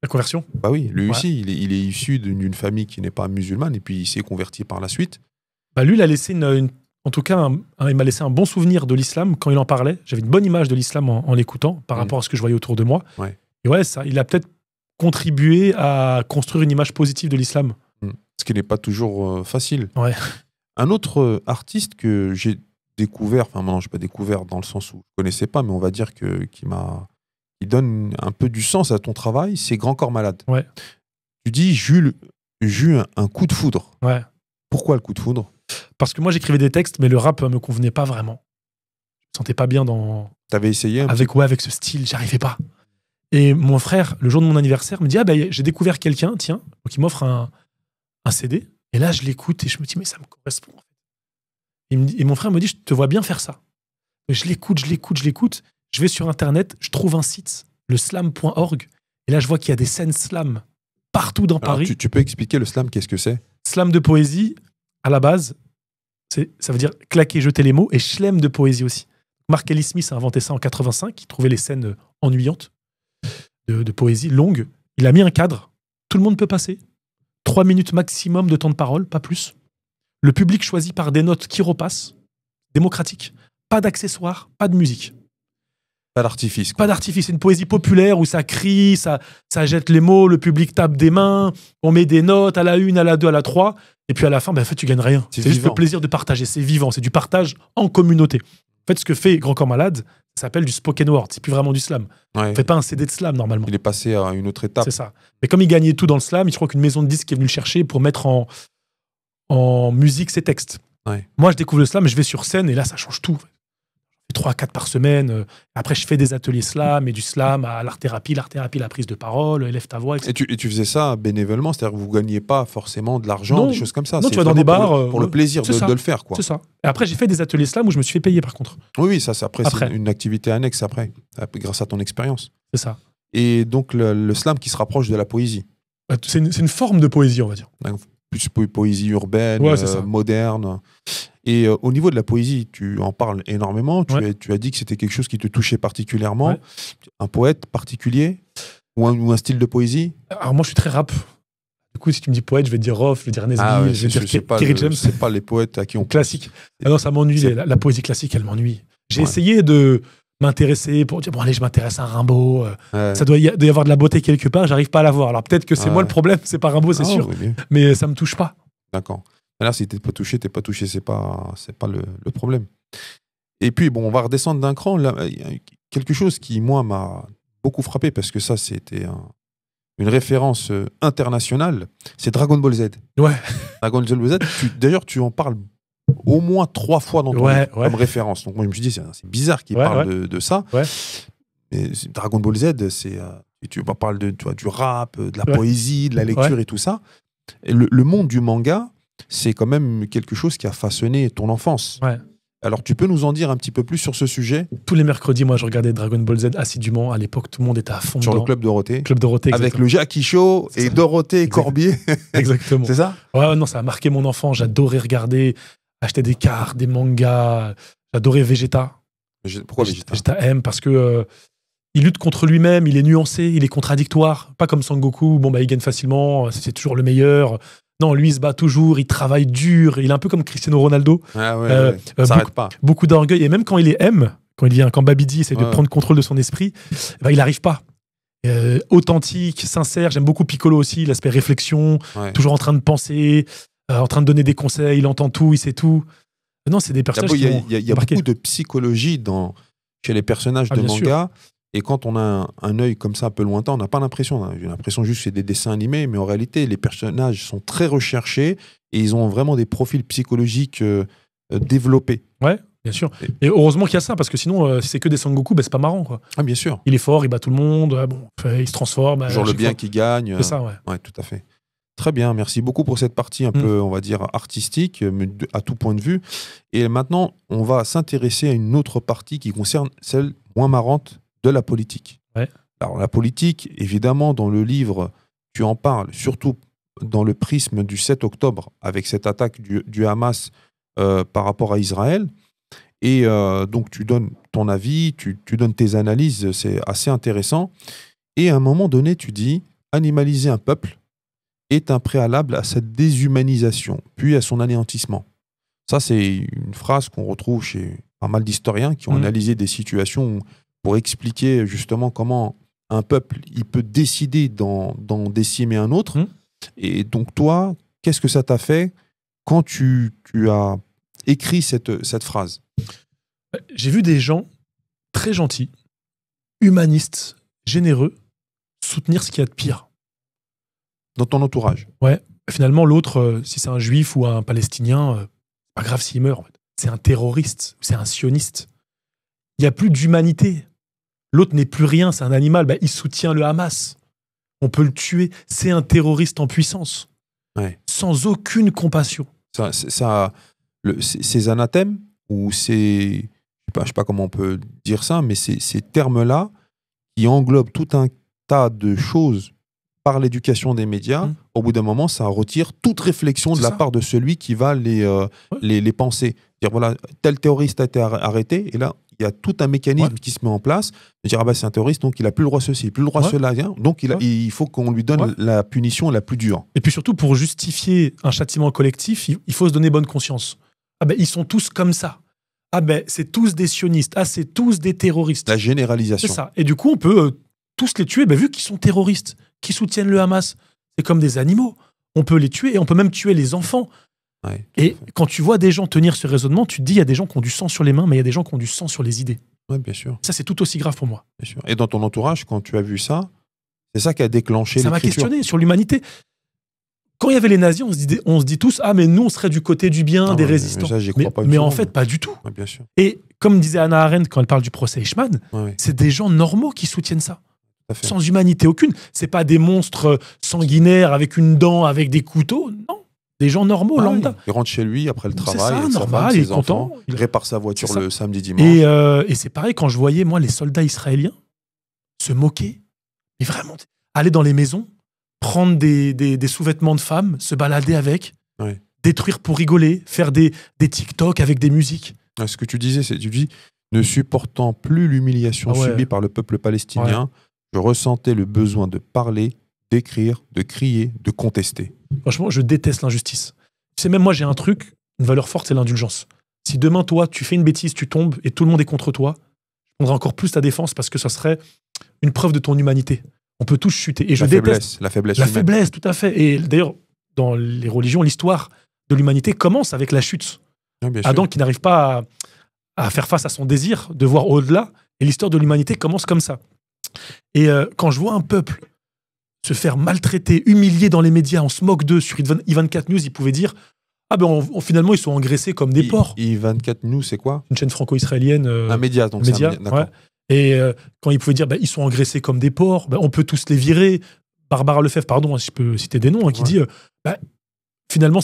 La conversion?
Bah oui, lui aussi, il est issu d'une famille qui n'est pas musulmane et puis il s'est converti par la suite.
Bah lui, il a laissé en tout cas, il m'a laissé un bon souvenir de l'islam quand il en parlait. J'avais une bonne image de l'islam en l'écoutant par rapport à ce que je voyais autour de moi.
Ouais.
Et ouais, ça, il a peut-être contribué à construire une image positive de l'islam.
Ce qui n'est pas toujours facile.
Ouais.
Un autre artiste que j'ai découvert, enfin non, je n'ai pas découvert dans le sens où je ne connaissais pas, mais on va dire qui donne un peu du sens à ton travail, c'est Grand Corps Malade.
Ouais.
Tu dis, j'ai eu un coup de foudre.
Ouais.
Pourquoi le coup de foudre?
Parce que moi, j'écrivais des textes, mais le rap me convenait pas vraiment. Je me sentais pas bien
T'avais essayé
avec ce style, j'arrivais pas. Et mon frère, le jour de mon anniversaire, me dit j'ai découvert quelqu'un, tiens, donc il m'offre un CD. Et là, je l'écoute et je me dis, mais ça me correspond. Et mon frère me dit, je te vois bien faire ça. Et je l'écoute. Je vais sur Internet, je trouve un site, le slam.org. Et là, je vois qu'il y a des scènes slam partout dans Paris.
Tu peux expliquer le slam, qu'est-ce que c'est?
Slam de poésie, à la base, ça veut dire claquer, jeter les mots, et chelem de poésie aussi. Mark Ellis Smith a inventé ça en 85, il trouvait les scènes ennuyantes de poésie longue. Il a mis un cadre, tout le monde peut passer. 3 minutes maximum de temps de parole, pas plus. Le public choisit par des notes qui repassent, démocratique. Pas d'accessoires, pas de musique.
Pas d'artifice.
Pas d'artifice. C'est une poésie populaire où ça crie, ça jette les mots, le public tape des mains, on met des notes à la 1, à la 2, à la 3, et puis à la fin, en fait, tu gagnes rien. C'est juste le plaisir de partager. C'est vivant, c'est du partage en communauté. En fait, ce que fait Grand Corps Malade, ça s'appelle du spoken word. C'est plus vraiment du slam.
Ouais.
On fait pas un CD de slam, normalement.
Il est passé à une autre étape.
C'est ça. Mais comme il gagnait tout dans le slam, je crois qu'une maison de disques est venue le chercher pour mettre en musique ses textes.
Ouais.
Moi, je découvre le slam et je vais sur scène et là, ça change tout. 3 à 4 par semaine. Après, je fais des ateliers slam et du slam à l'art-thérapie, la prise de parole, élève ta voix, etc.
Et tu faisais ça bénévolement, c'est-à-dire que vous ne gagnez pas forcément de l'argent, des choses comme ça.
Non, tu vas dans des bars.
Pour le plaisir de le faire, quoi.
C'est ça. Et après, j'ai fait des ateliers slam où je me suis fait payer, par contre.
Oui, ça, c'est une activité annexe après, grâce à ton expérience.
C'est ça.
Et donc, le slam qui se rapproche de la poésie.
C'est une forme de poésie, on va dire.
Plus poésie urbaine, moderne. Et au niveau de la poésie, tu en parles énormément. Tu as dit que c'était quelque chose qui te touchait particulièrement. Ouais. Un poète particulier ou un style de poésie?
Alors moi, je suis très rap. Du coup, si tu me dis poète, je vais te dire Rof, je vais dire Nesby, je vais dire Kerry James.
C'est pas les poètes à qui on
classique. Ah non, ça m'ennuie. La poésie classique, elle m'ennuie. J'ai essayé de m'intéresser pour dire, bon allez, je m'intéresse à Rimbaud. Ça doit y avoir de la beauté quelque part, j'arrive pas à la voir. Alors peut-être que c'est moi le problème, c'est pas Rimbaud, c'est sûr. Oui. Mais ça me touche pas.
D'accord. Là, si t'es pas touché, c'est pas le problème. Et puis, bon, on va redescendre d'un cran. Là, quelque chose qui, moi, m'a beaucoup frappé, parce que ça, c'était une référence internationale, c'est Dragon Ball Z.
Ouais.
Dragon Ball Z, d'ailleurs, tu en parles au moins 3 fois dans ton livre, comme référence. Donc moi, je me suis dit, c'est bizarre qu'il parle de ça.
Ouais.
Mais Dragon Ball Z, et tu parles du rap, de la
Ouais.
poésie, de la lecture et tout ça. Et le monde du manga, c'est quand même quelque chose qui a façonné ton enfance.
Ouais.
Alors, tu peux nous en dire un petit peu plus sur ce sujet,
Tous les mercredis, moi, je regardais Dragon Ball Z assidûment. À l'époque, tout le monde était à fond
sur le
dedans.
Club Dorothée,
Club Dorothée,
avec
exactement.
le Jackie Show et
C'est ça.
Dorothée et
Exact.
Corbier.
Exactement.
C'est ça?
Ouais, non, ça a marqué mon enfant. J'adorais regarder, acheter des cartes, des mangas. J'adorais Vegeta.
Pourquoi Vegeta?
Vegeta M parce que il lutte contre lui-même, il est nuancé, il est contradictoire. Pas comme Sangoku, bon, bah, il gagne facilement, c'est toujours le meilleur. Non, lui, il se bat toujours, il travaille dur. Il est un peu comme Cristiano Ronaldo.
Ah ouais,
Euh,
ça s'arrête pas.
Beaucoup d'orgueil. Et même quand il est M, quand Babidi essaie de
Ouais.
prendre contrôle de son esprit, bah, il n'arrive pas. Authentique, sincère. J'aime beaucoup Piccolo aussi, l'aspect réflexion,
Ouais.
toujours en train de penser, en train de donner des conseils, il entend tout, il sait tout. Non, c'est des personnages
Il y a,
qui m'ont
il y a
marqué.
beaucoup de psychologie chez les personnages
Ah,
de
bien
manga. Et quand on a un œil comme ça un peu lointain, on n'a pas l'impression. J'ai l'impression juste que c'est des dessins animés, mais en réalité, les personnages sont très recherchés et ils ont vraiment des profils psychologiques développés.
Ouais, bien sûr. Et heureusement qu'il y a ça, parce que sinon, si c'est que des Sangoku, bah, c'est pas marrant, quoi.
Ah, bien sûr.
Il est fort, il bat tout le monde, il se transforme.
Toujours
à
le
chaque
bien
fois.
qui gagne.
C'est ça, ouais.
Ouais, tout à fait. Très bien, merci beaucoup pour cette partie un peu, on va dire, artistique, mais à tout point de vue. Et maintenant, on va s'intéresser à une autre partie qui concerne celle moins marrante de la politique.
Ouais.
Alors, la politique, évidemment, dans le livre, tu en parles, surtout dans le prisme du 7 octobre, avec cette attaque du Hamas par rapport à Israël. Et donc, tu donnes ton avis, tu donnes tes analyses, c'est assez intéressant. Et à un moment donné, tu dis, animaliser un peuple est un préalable à sa déshumanisation, puis à son anéantissement. Ça, c'est une phrase qu'on retrouve chez pas mal d'historiens qui ont analysé des situations pour expliquer justement comment un peuple il peut décider d'en décimer un autre. Et donc, toi, qu'est-ce que ça t'a fait quand tu as écrit cette phrase?
J'ai vu des gens très gentils, humanistes, généreux, soutenir ce qu'il y a de pire.
Dans ton entourage?
Ouais. Finalement, l'autre, si c'est un juif ou un palestinien, pas grave s'il meurt. En fait. C'est un terroriste, c'est un sioniste. Il n'y a plus d'humanité. L'autre n'est plus rien, c'est un animal. Bah, il soutient le Hamas. On peut le tuer. C'est un terroriste en puissance.
Ouais.
Sans aucune compassion.
Ces anathèmes, ou ces... Je sais pas comment on peut dire ça, mais ces termes-là qui englobent tout un tas de choses par l'éducation des médias, au bout d'un moment, ça retire toute réflexion de la part de celui qui va les penser. Dire, voilà, tel terroriste a été arrêté, et là, il y a tout un mécanisme qui se met en place. De dire, ah bah, c'est un terroriste, donc il n'a plus le droit à ceci, plus le droit à cela. Donc, il faut qu'on lui donne la punition la plus dure.
Et puis surtout, pour justifier un châtiment collectif, il faut se donner bonne conscience. Ah ben, ils sont tous comme ça. Ah ben, c'est tous des sionistes. Ah, c'est tous des terroristes.
La généralisation.
C'est ça. Et du coup, on peut tous les tuer, vu qu'ils sont terroristes, qui soutiennent le Hamas. C'est comme des animaux. On peut les tuer et on peut même tuer les enfants.
Ouais,
et quand tu vois des gens tenir ce raisonnement, tu te dis, il y a des gens qui ont du sang sur les mains, mais il y a des gens qui ont du sang sur les idées.
Oui, bien sûr.
Ça, c'est tout aussi grave pour moi.
Bien sûr. Et dans ton entourage, quand tu as vu ça, c'est ça qui a déclenché l'écriture.
Ça m'a questionné sur l'humanité. Quand il y avait les nazis, on se dit tous, ah, mais nous, on serait du côté du bien, des résistants.
Mais, ça, j'y crois pas
mais en fait, pas du tout.
Ouais, bien sûr.
Et comme disait Hannah Arendt quand elle parle du procès Eichmann, c'est des gens normaux qui soutiennent ça. Sans humanité aucune. C'est pas des monstres sanguinaires avec une dent, avec des couteaux. Non. Des gens normaux, lambda.
Il rentre chez lui après le travail,
ça,
avec
normal,
sa femme,
il est
ses enfants,
content.
il répare sa voiture le samedi, dimanche.
Et c'est pareil, quand je voyais, moi, les soldats israéliens se moquer, mais vraiment, aller dans les maisons, prendre des sous-vêtements de femmes, se balader avec, détruire pour rigoler, faire des TikTok avec des musiques.
Ce que tu disais, tu dis, ne supportant plus l'humiliation subie par le peuple palestinien, je ressentais le besoin de parler, d'écrire, de crier, de contester.
Franchement, je déteste l'injustice. Tu sais, même moi, j'ai un truc, une valeur forte, c'est l'indulgence. Si demain, toi, tu fais une bêtise, tu tombes et tout le monde est contre toi, je prendrai encore plus ta défense parce que ça serait une preuve de ton humanité. On peut tous chuter. Et je déteste
la faiblesse
la
humaine.
faiblesse, tout à fait. Et d'ailleurs, dans les religions, l'histoire de l'humanité commence avec la chute. Adam qui n'arrive pas à faire face à son désir de voir au-delà. Et l'histoire de l'humanité commence comme ça. Et quand je vois un peuple se faire maltraiter, humilier dans les médias, on se moque d'eux. Sur I24 News, ils pouvaient dire ah ben finalement, ils sont engraissés comme des porcs.
I24 News, c'est quoi?
Une chaîne franco-israélienne.
Un média, donc
média,
c'est un média, d'accord.
Et quand il pouvait dire ils sont engraissés comme des porcs, on peut tous les virer. Barbara Lefebvre, pardon, si je peux citer des noms, qui dit finalement,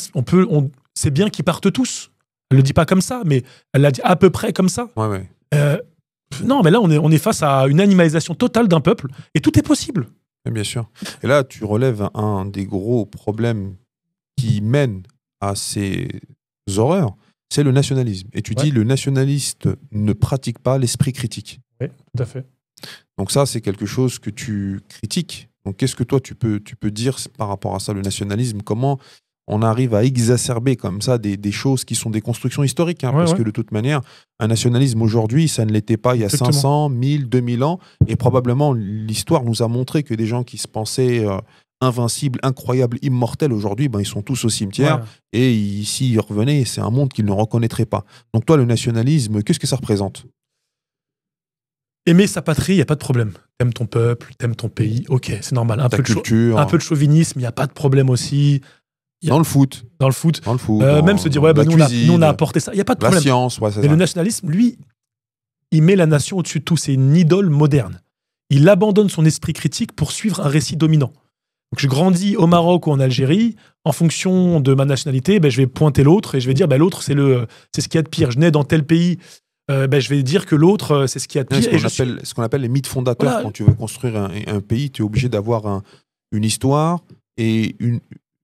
c'est bien qu'ils partent tous. Elle le dit pas comme ça, mais elle l'a dit à peu près comme ça. Non, mais là, on est face à une animalisation totale d'un peuple, et tout est possible.
Bien sûr. Et là, tu relèves un des gros problèmes qui mène à ces horreurs, c'est le nationalisme. Et tu dis, le nationaliste ne pratique pas l'esprit critique.
Oui, tout à fait.
Donc ça, c'est quelque chose que tu critiques. Donc qu'est-ce que toi, tu peux dire par rapport à ça, le nationalisme? Comment on arrive à exacerber comme ça des choses qui sont des constructions historiques, parce que de toute manière, un nationalisme aujourd'hui, ça ne l'était pas il y a 500, 1000, 2000 ans, et probablement l'histoire nous a montré que des gens qui se pensaient invincibles, incroyables, immortels, aujourd'hui, ils sont tous au cimetière, et s'ils y revenaient, c'est un monde qu'ils ne reconnaîtraient pas. Donc toi, le nationalisme, qu'est-ce que ça représente?
Aimer sa patrie, il n'y a pas de problème. T'aimes ton peuple, t'aimes ton pays, ok, c'est normal. Un peu de chauvinisme, il n'y a pas de problème aussi.
Dans le foot.
Même se dire, nous on a apporté ça. Il n'y a pas de problème.
La science, c'est
ça.
Mais
le nationalisme, lui, il met la nation au-dessus de tout. C'est une idole moderne. Il abandonne son esprit critique pour suivre un récit dominant. Donc, je grandis au Maroc ou en Algérie. En fonction de ma nationalité, je vais pointer l'autre et je vais dire, l'autre, c'est ce qu'il y a de pire. Je nais dans tel pays. Je vais dire que l'autre, c'est ce qu'il y a de pire.
Ce qu'on appelle les mythes fondateurs. Voilà. Quand tu veux construire un pays, tu es obligé d'avoir une histoire et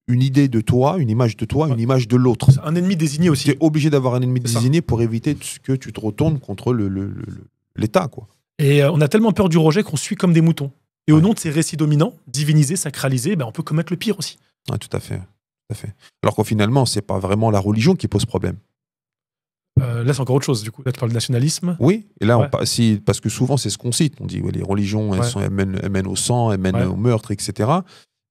une idée de toi, une image de toi, une image de l'autre.
Un ennemi désigné aussi.
Tu es obligé d'avoir un ennemi désigné pour éviter que tu te retournes contre l'État, quoi.
Et on a tellement peur du rejet qu'on suit comme des moutons. Et au nom de ces récits dominants, divinisés, sacralisés, on peut commettre le pire aussi.
Tout à fait. Alors qu'au finalement, c'est pas vraiment la religion qui pose problème.
Là, c'est encore autre chose, du coup. Là, tu parles de nationalisme.
Oui, et là, parce que souvent, c'est ce qu'on cite. On dit, les religions, elles mènent au sang, elles mènent au meurtre, etc.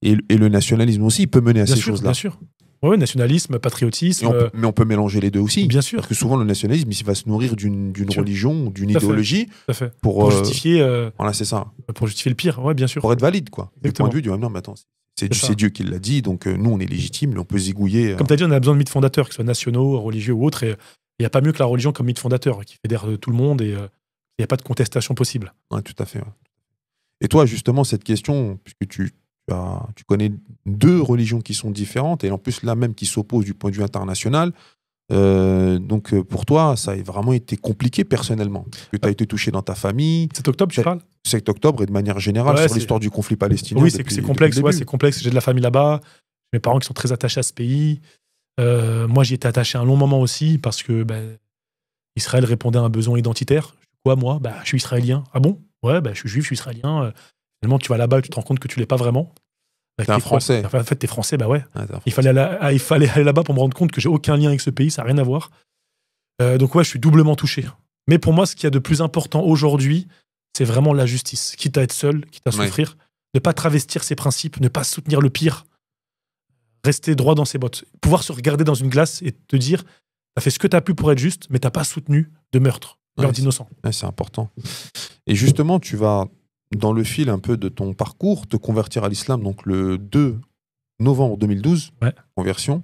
Et le nationalisme aussi, il peut mener à ces choses-là.
Bien sûr. Oui, nationalisme, patriotisme.
Mais on peut mélanger les deux aussi.
Bien sûr.
Parce que souvent, le nationalisme, il va se nourrir d'une religion, d'une idéologie.
Tout à fait.
Pour
justifier.
Voilà, c'est ça.
Pour justifier le pire, bien sûr.
Pour être valide, quoi.
Exactement.
Du point de vue du non, mais attends, c'est Dieu qui l'a dit, donc nous, on est légitime, mais on peut zigouiller.
Comme tu as dit, on a besoin de mythes fondateurs, qu'ils soient nationaux, religieux ou autres. Et il n'y a pas mieux que la religion comme mythe fondateur, qui fédère tout le monde et il n'y a pas de contestation possible.
Oui, tout à fait. Et toi, justement, cette question, puisque tu connais deux religions qui sont différentes et en plus là même qui s'opposent du point de vue international. Donc pour toi, ça a vraiment été compliqué personnellement. Que tu as été touché dans ta famille.
7 octobre, tu parles
7 octobre et de manière générale sur l'histoire du conflit palestinien.
Oui, c'est complexe. C'est complexe. J'ai de la famille là-bas. Mes parents qui sont très attachés à ce pays. Moi, j'y étais attaché un long moment aussi parce que Israël répondait à un besoin identitaire. Quoi, moi je suis israélien. Ah bon? Ouais, je suis juif, je suis israélien. Finalement, tu vas là-bas et tu te rends compte que tu l'es pas vraiment.
T'es un Français.
En fait, t'es Français, ouais. Il fallait aller là-bas pour me rendre compte que j'ai aucun lien avec ce pays, ça n'a rien à voir. Donc je suis doublement touché. Mais pour moi, ce qu'il y a de plus important aujourd'hui, c'est vraiment la justice. Quitte à être seul, quitte à souffrir, ne pas travestir ses principes, ne pas soutenir le pire, rester droit dans ses bottes. Pouvoir se regarder dans une glace et te dire, t'as fait ce que t'as pu pour être juste, mais t'as pas soutenu de meurtre d'innocents.
C'est important. Et justement, tu vas, dans le fil un peu de ton parcours, te convertir à l'islam, donc le 2 novembre 2012, conversion.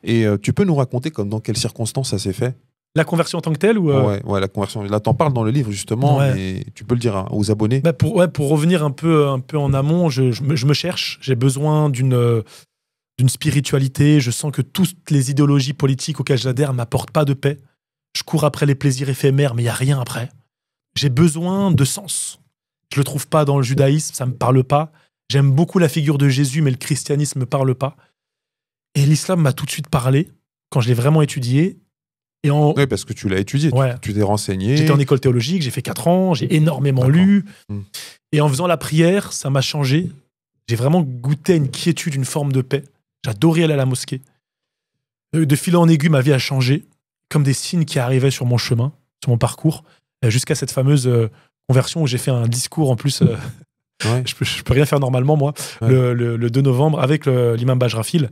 Et tu peux nous raconter dans quelles circonstances ça s'est fait?
La conversion en tant que telle ou
Ouais, la conversion. Là, t'en parles dans le livre, justement, mais tu peux le dire aux abonnés.
Pour revenir un peu en amont, je me cherche. J'ai besoin d'une spiritualité. Je sens que toutes les idéologies politiques auxquelles j'adhère ne m'apportent pas de paix. Je cours après les plaisirs éphémères, mais il n'y a rien après. J'ai besoin de sens. Je le trouve pas dans le judaïsme, ça me parle pas. J'aime beaucoup la figure de Jésus, mais le christianisme me parle pas. Et l'islam m'a tout de suite parlé quand je l'ai vraiment étudié.
Oui, parce que tu l'as étudié, tu t'es renseigné.
J'étais en école théologique, j'ai fait 4 ans, j'ai énormément lu. Et en faisant la prière, ça m'a changé. J'ai vraiment goûté à une quiétude, une forme de paix. J'adorais aller à la mosquée. De fil en aiguille, ma vie a changé, comme des signes qui arrivaient sur mon chemin, sur mon parcours, jusqu'à cette fameuse conversion où j'ai fait un discours en plus. Je peux rien faire normalement, moi, le 2 novembre avec l'imam Bajrafil.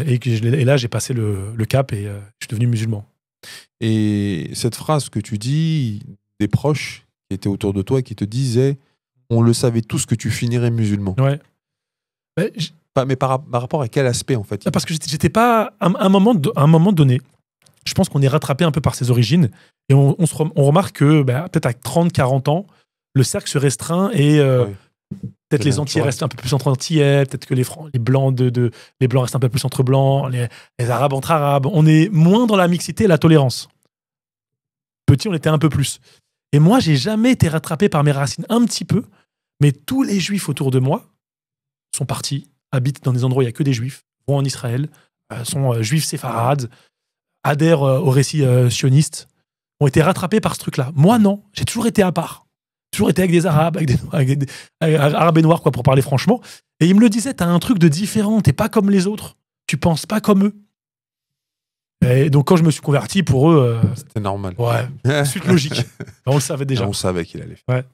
Et là, j'ai passé le cap et je suis devenu musulman.
Et cette phrase que tu dis, des proches qui étaient autour de toi et qui te disaient « On le savait tous que tu finirais musulman ». Mais par rapport à quel aspect, en fait?
Parce que j'étais pas... À un moment donné, Je pense qu'on est rattrapé un peu par ses origines. Et on remarque que peut-être à 30-40 ans, le cercle se restreint et peut-être les entiers restent un peu plus entre antillais, peut-être que les blancs les blancs restent un peu plus entre blancs, les arabes entre arabes. On est moins dans la mixité et la tolérance. Petit, on était un peu plus. Et moi, j'ai jamais été rattrapé par mes racines, un petit peu, mais tous les juifs autour de moi sont partis, habitent dans des endroits où il n'y a que des juifs, vont en Israël, sont juifs séfarades, adhèrent au récit sioniste, ont été rattrapés par ce truc-là. Moi, non. J'ai toujours été à part. Toujours été avec des arabes, avec arabes et noirs, quoi, pour parler franchement. Et ils me le disaient, t'as un truc de différent, t'es pas comme les autres, tu penses pas comme eux. Et donc, quand je me suis converti, pour eux...
C'était normal.
Ouais, suite logique. On le savait déjà.
On savait qu'il allait
faire. Ouais.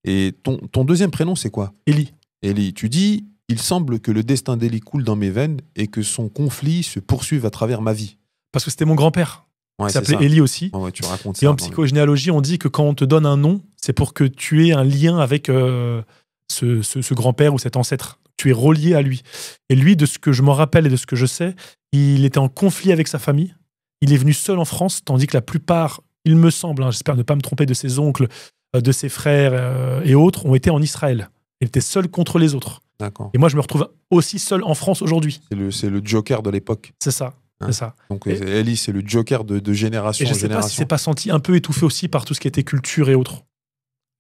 Et ton deuxième prénom, c'est quoi?
Élie.
Élie, tu dis, il semble que le destin d'Élie coule dans mes veines et que son conflit se poursuive à travers ma vie.
Parce que c'était mon grand-père.
Ouais,
il s'appelait Élie aussi.
Ouais, tu racontes
et en psychogénéalogie, on dit que quand on te donne un nom, c'est pour que tu aies un lien avec ce grand-père ou cet ancêtre. Tu es relié à lui. Et lui, de ce que je m'en rappelle et de ce que je sais, il était en conflit avec sa famille. Il est venu seul en France, tandis que la plupart, il me semble, j'espère ne pas me tromper, de ses oncles, de ses frères et autres, ont été en Israël. Il était seul contre les autres.
D'accord.
Et moi, je me retrouve aussi seul en France aujourd'hui.
C'est le Joker de l'époque.
C'est ça. C'est ça.
Donc Élie, c'est le Joker de génération en génération.
Et je ne sais pas si c'est pas senti un peu étouffé aussi par tout ce qui était culture et autres.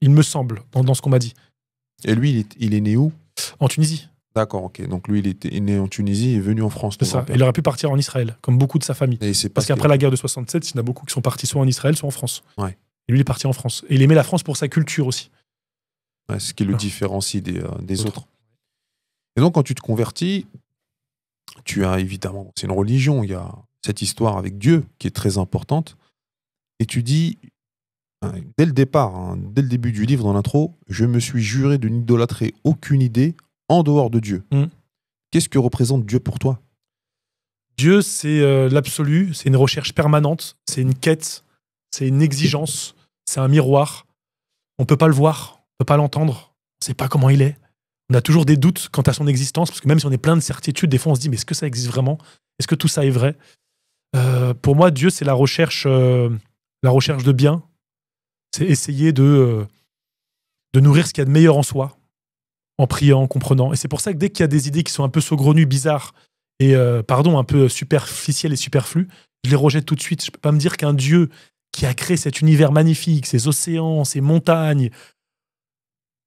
Il me semble, dans ce qu'on m'a dit.
Et lui, il est né où?
En Tunisie.
D'accord, ok. Donc lui, il est né en Tunisie et est venu en France.
C'est ça. Il aurait pu partir en Israël, comme beaucoup de sa famille. Parce qu'après la guerre de 67, il y en a beaucoup qui sont partis soit en Israël, soit en France.
Ouais.
Et lui, il est parti en France. Et il aimait la France pour sa culture aussi.
Ouais, ce qui le différencie des autres. Et donc, quand tu te convertis, tu as évidemment, c'est une religion, il y a cette histoire avec Dieu qui est très importante. Et tu dis, dès le départ, dès le début du livre, dans l'intro, je me suis juré de n'idolâtrer aucune idée en dehors de Dieu. Qu'est-ce que représente Dieu pour toi?
Dieu, c'est l'absolu, c'est une recherche permanente, c'est une quête, c'est une exigence, c'est un miroir. On ne peut pas le voir, on ne peut pas l'entendre, on ne sait pas comment il est. On a toujours des doutes quant à son existence, parce que même si on est plein de certitudes, des fois on se dit, mais est-ce que ça existe vraiment? Est-ce que tout ça est vrai? Pour moi, Dieu, c'est la recherche de bien. C'est essayer de nourrir ce qu'il y a de meilleur en soi, en priant, en comprenant. Et c'est pour ça que dès qu'il y a des idées qui sont un peu saugrenues, bizarres, et un peu superficielles et superflues, je les rejette tout de suite. Je ne peux pas me dire qu'un Dieu qui a créé cet univers magnifique, ces océans, ces montagnes,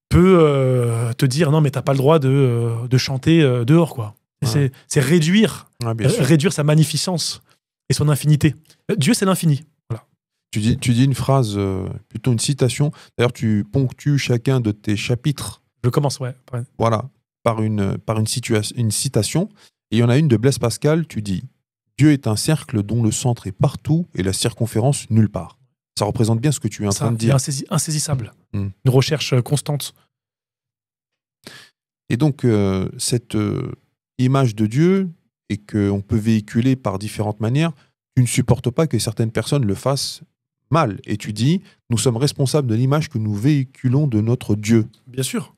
peut te dire non mais t'as pas le droit de chanter dehors, quoi. Ouais. C'est réduire sa magnificence et son infinité. Dieu, c'est l'infini. Voilà.
Tu dis une phrase, plutôt une citation. D'ailleurs, tu ponctues chacun de tes chapitres.
Je commence, ouais.
Voilà, par une citation. Et il y en a une de Blaise Pascal. Tu dis, Dieu est un cercle dont le centre est partout et la circonférence nulle part. Ça représente bien ce que tu es en train de dire.
Insaisissable. Une recherche constante.
Et donc, cette image de Dieu, et qu'on peut véhiculer par différentes manières, tu ne supportes pas que certaines personnes le fassent mal. Et tu dis, nous sommes responsables de l'image que nous véhiculons de notre Dieu.
Bien sûr.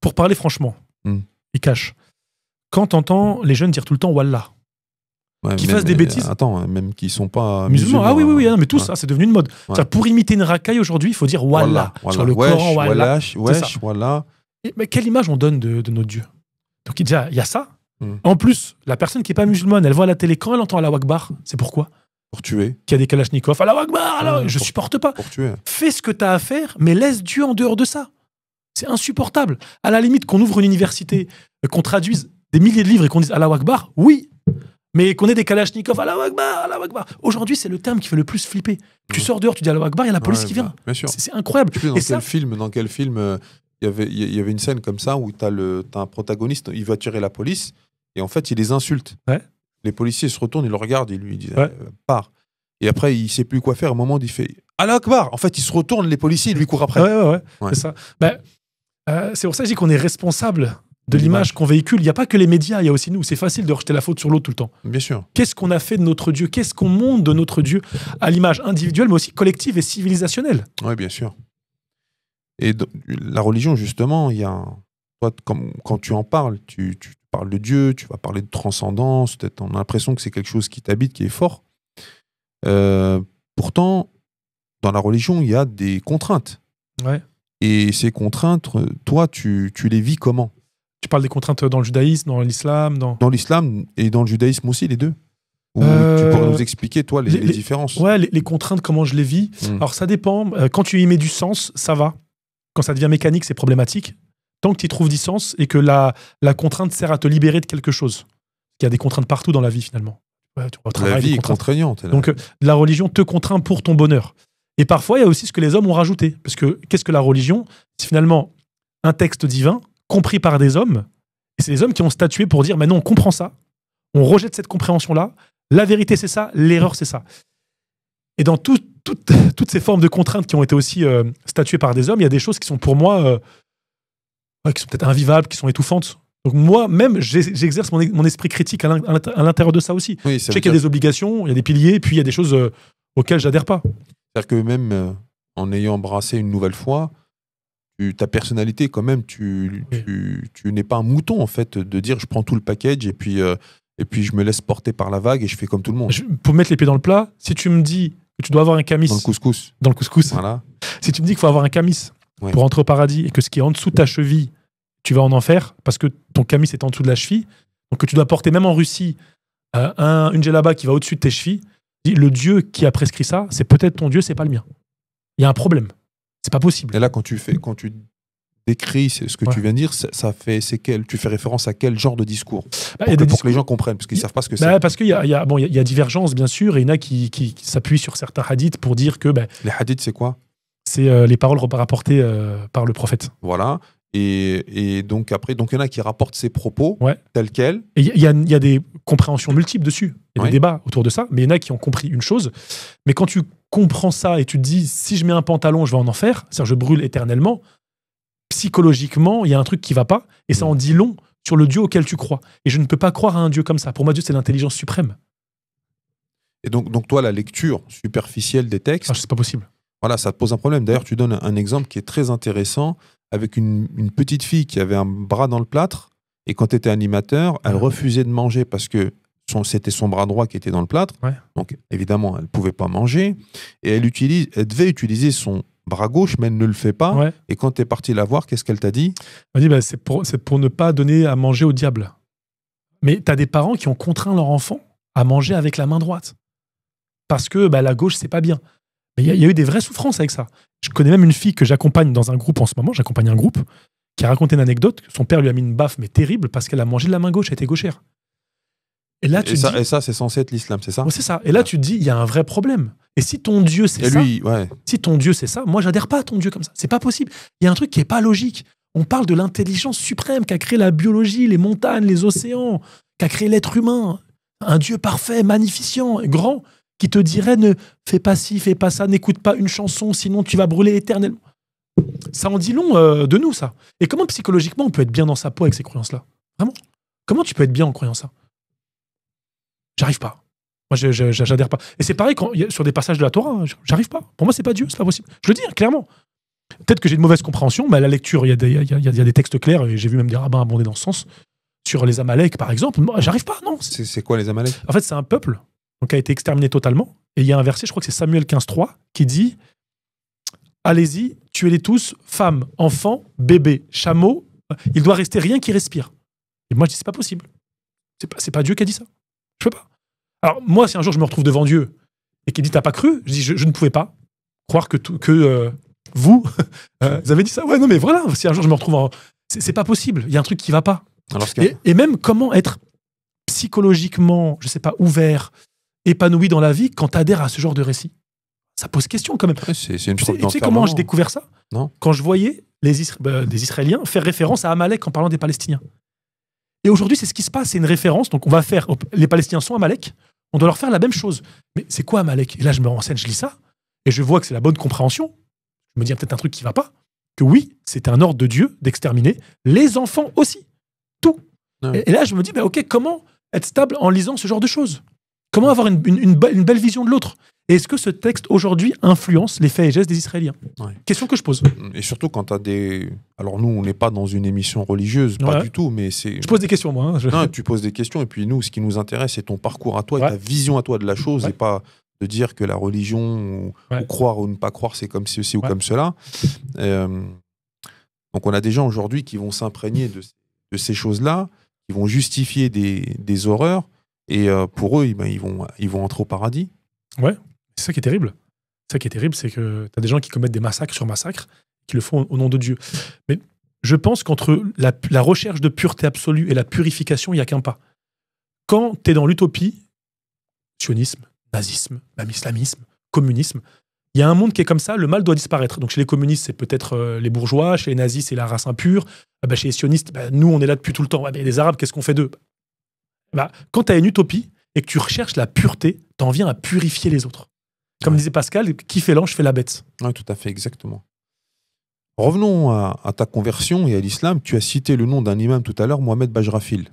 Pour parler franchement, il cache. Quand t'entends les jeunes dire tout le temps « Wallah », qui fassent des bêtises.
Attends, même qui ne sont pas
musulmans. Ah oui, mais tous, ça, c'est devenu une mode. Ouais. Pour imiter une racaille aujourd'hui, il faut dire Wallah. Sur le Coran, Wallah.
Wallah.
Mais quelle image on donne de notre Dieu? Donc déjà, il y a ça. En plus, la personne qui n'est pas musulmane, elle voit à la télé, quand elle entend Allahu Akbar, c'est pourquoi?
Pour tuer.
Qu'il y a des kalachnikovs. Allahu Akbar, je supporte pas.
Pour tuer.
Fais ce que tu as à faire, mais laisse Dieu en dehors de ça. C'est insupportable. À la limite, qu'on ouvre une université, qu'on traduise des milliers de livres et qu'on dise Allahu Akbar, oui. Mais qu'on ait des kalachnikovs, Allahu Akbar, Allahu Akbar. Aujourd'hui, c'est le terme qui fait le plus flipper. Tu sors dehors, tu dis Allahu Akbar, il y a la police qui vient.
Bien sûr.
C'est incroyable.
Dans quel film il y avait une scène comme ça où t'as un protagoniste, il va tirer la police et en fait, il les insulte.
Ouais.
Les policiers se retournent, ils le regardent et lui disent pars. Et après, il sait plus quoi faire. À un moment, il fait Allahu Akbar. En fait, il se retourne, les policiers, ils lui courent après.
Ouais. C'est ça. C'est pour ça que je dis qu'on est responsable de l'image qu'on véhicule. Il n'y a pas que les médias, il y a aussi nous. C'est facile de rejeter la faute sur l'autre tout le temps.
Bien sûr.
Qu'est-ce qu'on a fait de notre Dieu? Qu'est-ce qu'on montre de notre Dieu à l'image individuelle, mais aussi collective et civilisationnelle?
Oui, bien sûr. Et la religion, justement, il y a... Toi, quand tu en parles, tu parles de Dieu, tu vas parler de transcendance, peut-être on a l'impression que c'est quelque chose qui t'habite, qui est fort. Pourtant, dans la religion, il y a des contraintes.
Ouais.
Et ces contraintes, toi, tu les vis comment?
Tu parles des contraintes dans le judaïsme, dans l'islam,
Dans l'islam et dans le judaïsme aussi, les deux. Ou tu pourrais nous expliquer, toi, les différences?
Ouais, les contraintes, comment je les vis. Alors, ça dépend. Quand tu y mets du sens, ça va. Quand ça devient mécanique, c'est problématique. Tant que tu y trouves du sens et que la contrainte sert à te libérer de quelque chose. Il y a des contraintes partout dans la vie, finalement. Ouais,
la vie est contraignante.
Donc, la religion te contraint pour ton bonheur. Et parfois, il y a aussi ce que les hommes ont rajouté. Parce que qu'est-ce que la religion? C'est finalement un texte divin compris par des hommes. Et c'est les hommes qui ont statué pour dire, mais non, on comprend ça. On rejette cette compréhension-là. La vérité, c'est ça. L'erreur, c'est ça. Et dans toutes ces formes de contraintes qui ont été aussi statuées par des hommes, il y a des choses qui sont pour moi, qui sont peut-être invivables, qui sont étouffantes. Donc moi-même, j'exerce mon esprit critique à l'intérieur de ça aussi.
Oui,
je sais qu'il y a des obligations, il y a des piliers, et puis il y a des choses auxquelles j'adhère pas.
C'est-à-dire que même en ayant embrassé une nouvelle foi, ta personnalité, quand même, tu n'es pas un mouton, en fait, de dire je prends tout le package et puis je me laisse porter par la vague et je fais comme tout le monde.
Pour mettre les pieds dans le plat, si tu me dis que tu dois avoir un camis...
Dans le couscous.
Dans le couscous.
Voilà.
Si tu me dis qu'il faut avoir un camis pour entrer au paradis et que ce qui est en dessous de ta cheville, tu vas en enfer parce que ton camis est en dessous de la cheville, donc que tu dois porter même en Russie une djellaba qui va au-dessus de tes chevilles, le Dieu qui a prescrit ça, c'est peut-être ton Dieu, c'est pas le mien. Il y a un problème. C'est pas possible.
Et là, quand tu décris ce que tu viens de dire, tu fais référence à quel genre de discours pour que les gens comprennent, parce qu'ils ne savent pas ce que c'est.
Parce qu'il y a divergence, bien sûr, et il y en a qui s'appuient sur certains hadiths pour dire que...
les hadiths, c'est quoi?
C'est les paroles rapportées par le prophète.
Voilà. Et donc, après, il y en a qui rapportent ces propos tels quels.
Et il y a des compréhensions multiples dessus. Il y a des débats autour de ça, mais il y en a qui ont compris une chose. Mais quand tu comprends ça et tu te dis, si je mets un pantalon, je vais en enfer, c'est-à-dire je brûle éternellement, psychologiquement, il y a un truc qui va pas, et ça en dit long sur le Dieu auquel tu crois. Et je ne peux pas croire à un Dieu comme ça. Pour moi, Dieu, c'est l'intelligence suprême.
Et donc toi, la lecture superficielle des textes...
c'est pas possible.
Voilà, ça te pose un problème. D'ailleurs, tu donnes un exemple qui est très intéressant avec une petite fille qui avait un bras dans le plâtre, et quand tu étais animateur, elle refusait de manger parce que c'était son bras droit qui était dans le plâtre. Donc, évidemment, elle ne pouvait pas manger. Et elle devait utiliser son bras gauche, mais elle ne le fait pas. Et quand tu es parti la voir, qu'est-ce qu'elle t'a dit?
Elle m'a dit, c'est pour ne pas donner à manger au diable. Mais tu as des parents qui ont contraint leur enfant à manger avec la main droite. Parce que la gauche, c'est pas bien. Mais il y a eu des vraies souffrances avec ça. Je connais même une fille que j'accompagne dans un groupe en ce moment. J'accompagne un groupe qui a raconté une anecdote. Son père lui a mis une baffe, mais terrible, parce qu'elle a mangé de la main gauche, elle était gauchère. Et là,
et ça, c'est censé être l'islam, c'est ça?
C'est ça. Et là, tu te dis, il y a un vrai problème. Et si ton Dieu, c'est ça, si ton Dieu, c'est ça, moi, j'adhère pas à ton Dieu comme ça. C'est pas possible. Il y a un truc qui est pas logique. On parle de l'intelligence suprême qui a créé la biologie, les montagnes, les océans, qui a créé l'être humain. Un Dieu parfait, magnificent, grand, qui te dirait ne fais pas ci, fais pas ça, n'écoute pas une chanson, sinon tu vas brûler éternellement. Ça en dit long de nous, ça. Et comment psychologiquement on peut être bien dans sa peau avec ces croyances-là? Vraiment? Comment tu peux être bien en croyant ça? J'arrive pas. Moi, j'adhère pas. Et c'est pareil sur des passages de la Torah, j'arrive pas. Pour moi, c'est pas Dieu, c'est pas possible. Je le dis clairement. Peut-être que j'ai une mauvaise compréhension, mais à la lecture, il y a des textes clairs, et j'ai vu même des rabbins abonder dans ce sens. Sur les Amaleks, par exemple, moi, j'arrive pas, non.
C'est quoi les Amaleks?
En fait, c'est un peuple qui a été exterminé totalement. Et il y a un verset, je crois que c'est Samuel 15,3, qui dit « Allez-y, tuez-les tous, femmes, enfants, bébés, chameaux. Il doit rester rien qui respire. » Et moi, je dis « C'est pas possible. C'est pas Dieu qui a dit ça. Je peux pas. » Alors, moi, si un jour je me retrouve devant Dieu et qu'il dit « T'as pas cru ?» Je dis « Je ne pouvais pas croire que vous, vous avez dit ça. » Ouais, non, mais voilà, si un jour je me retrouve en... C'est pas possible. Il y a un truc qui va pas.
Alors,
et même comment être psychologiquement, je sais pas, ouvert, épanoui dans la vie quand tu adhères à ce genre de récit. Ça pose question quand même.
Ouais, c'est une
tu sais comment j'ai découvert ça?
Non.
Quand je voyais des Israéliens faire référence à Amalek en parlant des Palestiniens. Et aujourd'hui, c'est ce qui se passe, c'est une référence. Donc on va faire, les Palestiniens sont Amalek, on doit leur faire la même chose. Mais c'est quoi Amalek? Et là, je me renseigne, je lis ça, et je vois que c'est la bonne compréhension. Je me dis, il y a peut-être un truc qui va pas. Que oui, c'est un ordre de Dieu d'exterminer les enfants aussi. Tout. Ouais. Et là, je me dis, ok, comment être stable en lisant ce genre de choses? Comment avoir une belle vision de l'autre? Est-ce que ce texte, aujourd'hui, influence les faits et gestes des Israéliens? Question que je pose.
Et surtout quand tu as des... Alors nous, on n'est pas dans une émission religieuse, pas du tout, mais c'est...
Je pose des questions, moi.
Non, tu poses des questions, et puis nous, ce qui nous intéresse, c'est ton parcours à toi, et ta vision à toi de la chose, et pas de dire que la religion, ou croire ou ne pas croire, c'est comme ceci ou comme cela. Donc on a des gens aujourd'hui qui vont s'imprégner de ces choses-là, qui vont justifier des horreurs, et pour eux, ils vont entrer au paradis. Ouais,
c'est ça qui est terrible. Ça qui est terrible, c'est que tu as des gens qui commettent des massacres sur massacres, qui le font au nom de Dieu. Mais je pense qu'entre la recherche de pureté absolue et la purification, il n'y a qu'un pas. Quand tu es dans l'utopie, sionisme, nazisme, même islamisme, communisme, il y a un monde qui est comme ça, le mal doit disparaître. Donc chez les communistes, c'est peut-être les bourgeois, chez les nazis, c'est la race impure, chez les sionistes, nous, on est là depuis tout le temps. Mais les Arabes, qu'est-ce qu'on fait d'eux? Quand tu as une utopie et que tu recherches la pureté, tu en viens à purifier les autres. Comme disait Pascal, qui fait l'ange fait la bête.
Oui, tout à fait, exactement. Revenons à ta conversion et à l'islam. Tu as cité le nom d'un imam tout à l'heure, Mohamed Bajrafil.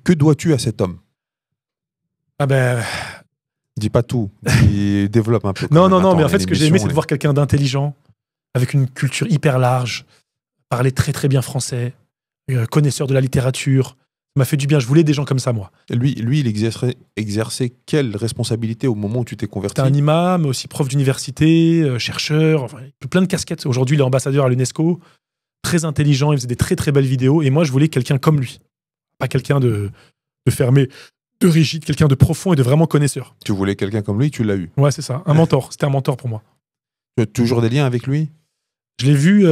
Que dois-tu à cet homme? Dis pas tout, développe un peu.
Non, mais en fait, ce que j'ai aimé, c'est de voir quelqu'un d'intelligent, avec une culture hyper large, parler très très bien français, connaisseur de la littérature. Ça m'a fait du bien, je voulais des gens comme ça, moi. Lui,
il exerçait quelle responsabilité au moment où tu t'es converti?
C'était un imam, aussi prof d'université, chercheur, plein de casquettes. Aujourd'hui, il est ambassadeur à l'UNESCO, très intelligent, il faisait des très très belles vidéos, et moi, je voulais quelqu'un comme lui. Pas quelqu'un de fermé, de rigide, quelqu'un de profond et de vraiment connaisseur.
Tu voulais quelqu'un comme lui, tu l'as eu.
Ouais, c'est ça, un mentor. C'était un mentor pour moi.
Tu as toujours des liens avec lui?
Je l'ai vu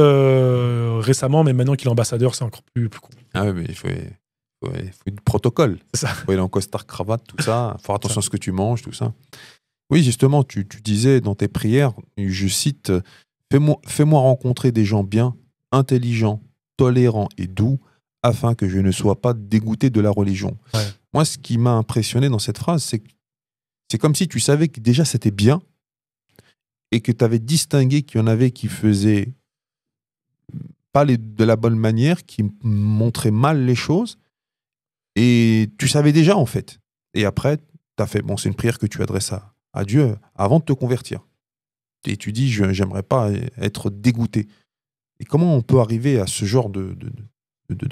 récemment, mais maintenant qu'il est ambassadeur, c'est encore plus cool.
Ah oui, mais il faut du protocole.
C'est ça.
Il faut aller en costard, cravate, tout ça. Faire attention à ce que tu manges, tout ça. Oui, justement, tu disais dans tes prières, je cite, fais-moi rencontrer des gens bien, intelligents, tolérants et doux, afin que je ne sois pas dégoûté de la religion. Ouais. Moi, ce qui m'a impressionné dans cette phrase, c'est comme si tu savais que déjà c'était bien et que tu avais distingué qu'il y en avait qui faisaient pas de la bonne manière, qui montraient mal les choses. Et tu savais déjà, en fait. Et après, tu as fait, c'est une prière que tu adresses à Dieu avant de te convertir. Et tu dis, j'aimerais pas être dégoûté. Et comment on peut arriver à ce genre de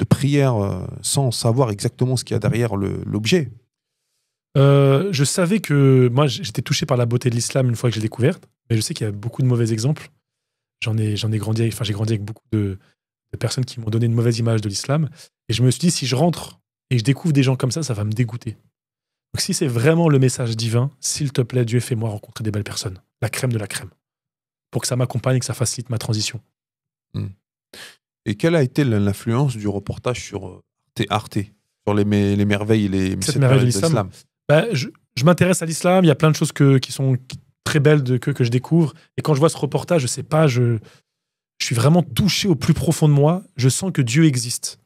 prière sans savoir exactement ce qu'il y a derrière l'objet?
Je savais que... Moi, j'étais touché par la beauté de l'islam une fois que j'ai découverte. Mais je sais qu'il y a beaucoup de mauvais exemples. J'ai grandi avec beaucoup de personnes qui m'ont donné une mauvaise image de l'islam. Et je me suis dit, si je rentre et je découvre des gens comme ça va me dégoûter. Donc si c'est vraiment le message divin, s'il te plaît, Dieu, fais-moi rencontrer des belles personnes. La crème de la crème. Pour que ça m'accompagne et que ça facilite ma transition.
Et quelle a été l'influence du reportage sur Arte, sur les merveilles et les merveilles de l'islam?
Je m'intéresse à l'islam, il y a plein de choses qui sont très belles que je découvre. Et quand je vois ce reportage, je sais pas, je suis vraiment touché au plus profond de moi. Je sens que Dieu existe.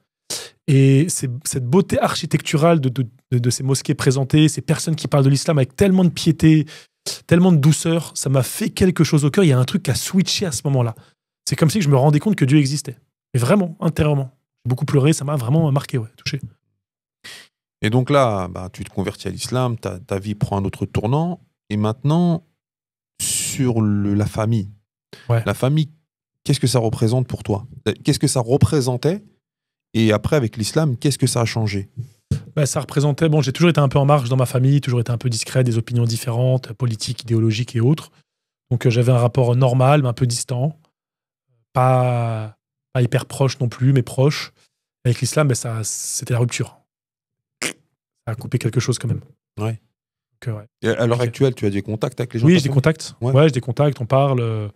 Et cette beauté architecturale de ces mosquées présentées, ces personnes qui parlent de l'islam avec tellement de piété, tellement de douceur, ça m'a fait quelque chose au cœur. Il y a un truc qui a switché à ce moment-là. C'est comme si je me rendais compte que Dieu existait. Mais vraiment, intérieurement. J'ai beaucoup pleuré, ça m'a vraiment marqué, touché.
Et donc là, tu te convertis à l'islam, ta vie prend un autre tournant. Et maintenant, sur la famille. Ouais. La famille, qu'est-ce que ça représente pour toi? Qu'est-ce que ça représentait? Et après, avec l'islam, qu'est-ce que ça a changé?
Ça représentait... j'ai toujours été un peu en marge dans ma famille, toujours été un peu discret, des opinions différentes, politiques, idéologiques et autres. Donc j'avais un rapport normal, mais un peu distant. Pas hyper proche non plus, mais proche. Avec l'islam, c'était la rupture. Ça a coupé quelque chose quand même.
Ouais. Donc, ouais. Et à l'heure actuelle, tu as des contacts avec les gens?
Oui, j'ai des contacts. Ouais, j'ai des contacts, on parle.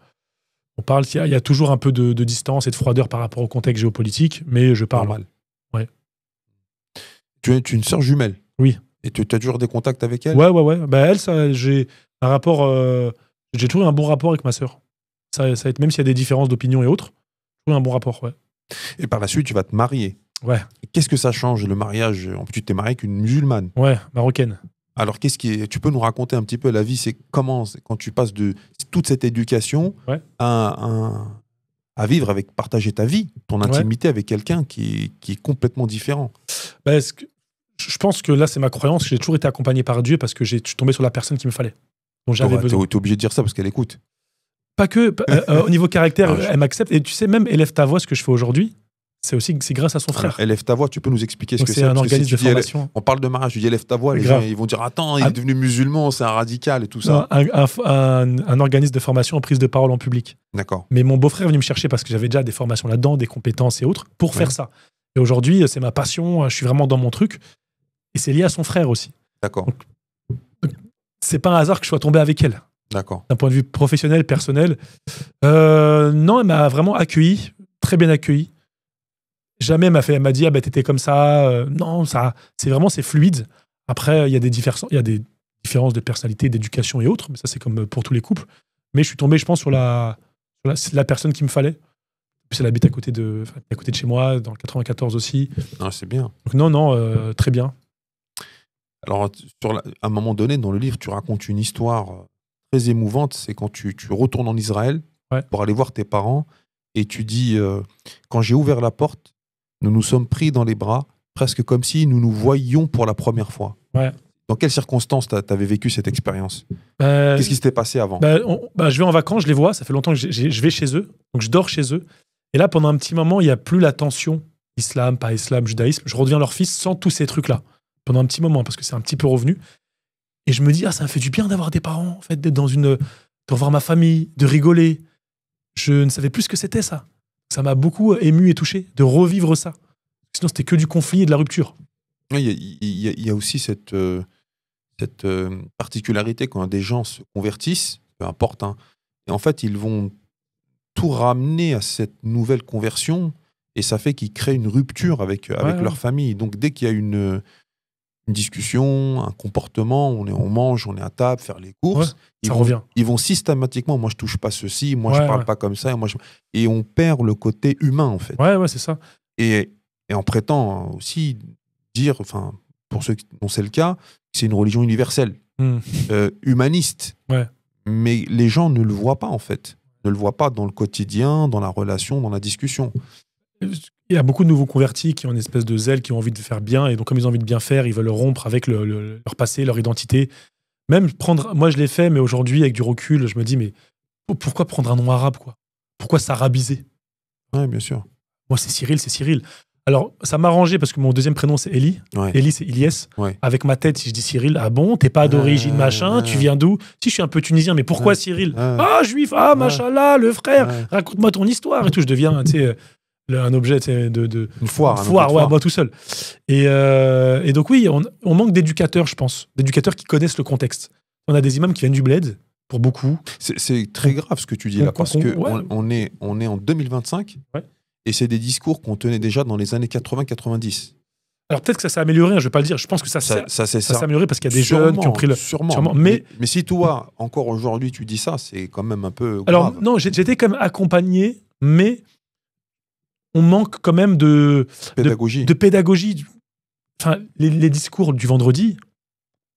Il y a toujours un peu de distance et de froideur par rapport au contexte géopolitique, mais je parle.
Normal.
Ouais.
Tu es une sœur jumelle?
Oui.
Et tu as toujours des contacts avec elle?
Ouais. Elle, j'ai un rapport... j'ai toujours un bon rapport avec ma sœur. Ça va être, même s'il y a des différences d'opinion et autres, toujours un bon rapport, ouais.
Et par la suite, tu vas te marier.
Ouais.
Qu'est-ce que ça change, le mariage? En plus, tu t'es marié avec une musulmane.
Ouais, marocaine.
Alors, tu peux nous raconter un petit peu la vie, c'est comment, quand tu passes de toute cette éducation à vivre avec, partager ta vie, ton intimité avec quelqu'un qui est complètement différent?
Je pense que là, c'est ma croyance. J'ai toujours été accompagné par Dieu parce que je suis tombé sur la personne qu'il me fallait. dont j'avais besoin.
T'es obligé de dire ça parce qu'elle écoute.
Pas que, au niveau caractère,
Ah,
elle m'accepte. Et tu sais, même Élève ta voix, ce que je fais aujourd'hui, c'est grâce à son frère.
Alors, élève ta voix, tu peux nous expliquer ce
Donc
que
c'est
c'est
un
parce que
organisme
si
de
tu dis
formation.
on parle de mariage, tu dis élève ta voix, les
Grave.
gens ils vont dire attends, il est devenu musulman, c'est un radical et tout ça.
Un organisme de formation en prise de parole en public.
D'accord.
Mais mon beau-frère est venu me chercher parce que j'avais déjà des formations là-dedans, des compétences et autres, pour faire ça. Et aujourd'hui, c'est ma passion, je suis vraiment dans mon truc. Et c'est lié à son frère aussi.
D'accord.
C'est pas un hasard que je sois tombé avec elle.
D'accord.
D'un point de vue professionnel, personnel. Non, elle m'a vraiment accueilli, très bien accueilli. Jamais elle m'a dit ah ben t'étais comme ça. Non, ça, c'est fluide. Après, il y a des différences de personnalité, d'éducation et autres. Mais ça, c'est comme pour tous les couples. Mais je suis tombé, je pense, sur la personne qu'il me fallait. Puis elle habite à côté de chez moi, dans le 94 aussi.
Ah, c'est bien.
Donc non, très bien.
Alors, à un moment donné, dans le livre, tu racontes une histoire très émouvante. C'est quand tu retournes en Israël pour aller voir tes parents et tu dis quand j'ai ouvert la porte, nous nous sommes pris dans les bras, presque comme si nous nous voyions pour la première fois.
Ouais.
Dans quelles circonstances tu avais vécu cette expérience? Qu'est-ce qui s'était passé avant?
Je vais en vacances, je les vois, ça fait longtemps que je vais chez eux, donc je dors chez eux. Et là, pendant un petit moment, il n'y a plus la tension islam, pas islam, judaïsme. Je redeviens leur fils sans tous ces trucs-là. Pendant un petit moment, parce que c'est un petit peu revenu. Et je me dis, ça me fait du bien d'avoir des parents, en fait, de voir ma famille, de rigoler. Je ne savais plus ce que c'était, ça. Ça m'a beaucoup ému et touché, de revivre ça. Sinon, c'était que du conflit et de la rupture.
Il y a aussi cette particularité quand des gens se convertissent, peu importe, hein, et en fait, ils vont tout ramener à cette nouvelle conversion, et ça fait qu'ils créent une rupture avec leur famille. Donc, dès qu'il y a une discussion, un comportement, on mange, on est à table, faire les courses, ils vont systématiquement, moi je touche pas ceci, moi je parle pas comme ça, et on perd le côté humain en fait.
Ouais, c'est ça.
Et on prétend aussi dire, enfin, pour ceux dont c'est le cas, c'est une religion universelle, humaniste.
Ouais.
Mais les gens ne le voient pas en fait, ne le voient pas dans le quotidien, dans la relation, dans la discussion.
Il y a beaucoup de nouveaux convertis qui ont une espèce de zèle, qui ont envie de faire bien, et donc comme ils ont envie de bien faire, ils veulent rompre avec leur passé, leur identité. Même moi je l'ai fait, mais aujourd'hui avec du recul, je me dis mais pourquoi prendre un nom arabe quoi? Pourquoi s'arabiser?
Ouais, bien sûr.
Moi c'est Cyril. Alors ça m'a arrangé parce que mon deuxième prénom c'est Eli.
Ouais.
Eli c'est Ilyes.
Ouais.
Avec ma tête, si je dis Cyril, ah bon, t'es pas d'origine machin, tu viens d'où? Si je suis un peu tunisien, mais pourquoi Cyril? Ah juif, ah machallah, le frère, raconte-moi ton histoire et tout. Je deviens, tu sais, un objet de
une foire,
moi tout seul. Et donc oui, on manque d'éducateurs, je pense, d'éducateurs qui connaissent le contexte. On a des imams qui viennent du bled, pour beaucoup.
C'est très grave ce que tu dis là, parce que on est en 2025, et c'est des discours qu'on tenait déjà dans les années 80-90.
Alors peut-être que ça s'est amélioré, je ne vais pas le dire. Je pense que ça s'est amélioré parce qu'il y a des jeunes qui ont pris le...
Sûrement. Mais si toi, encore aujourd'hui, tu dis ça, c'est quand même un peu grave.
Alors non, j'étais quand même accompagné, mais on manque quand même de pédagogie. Enfin, les discours du vendredi,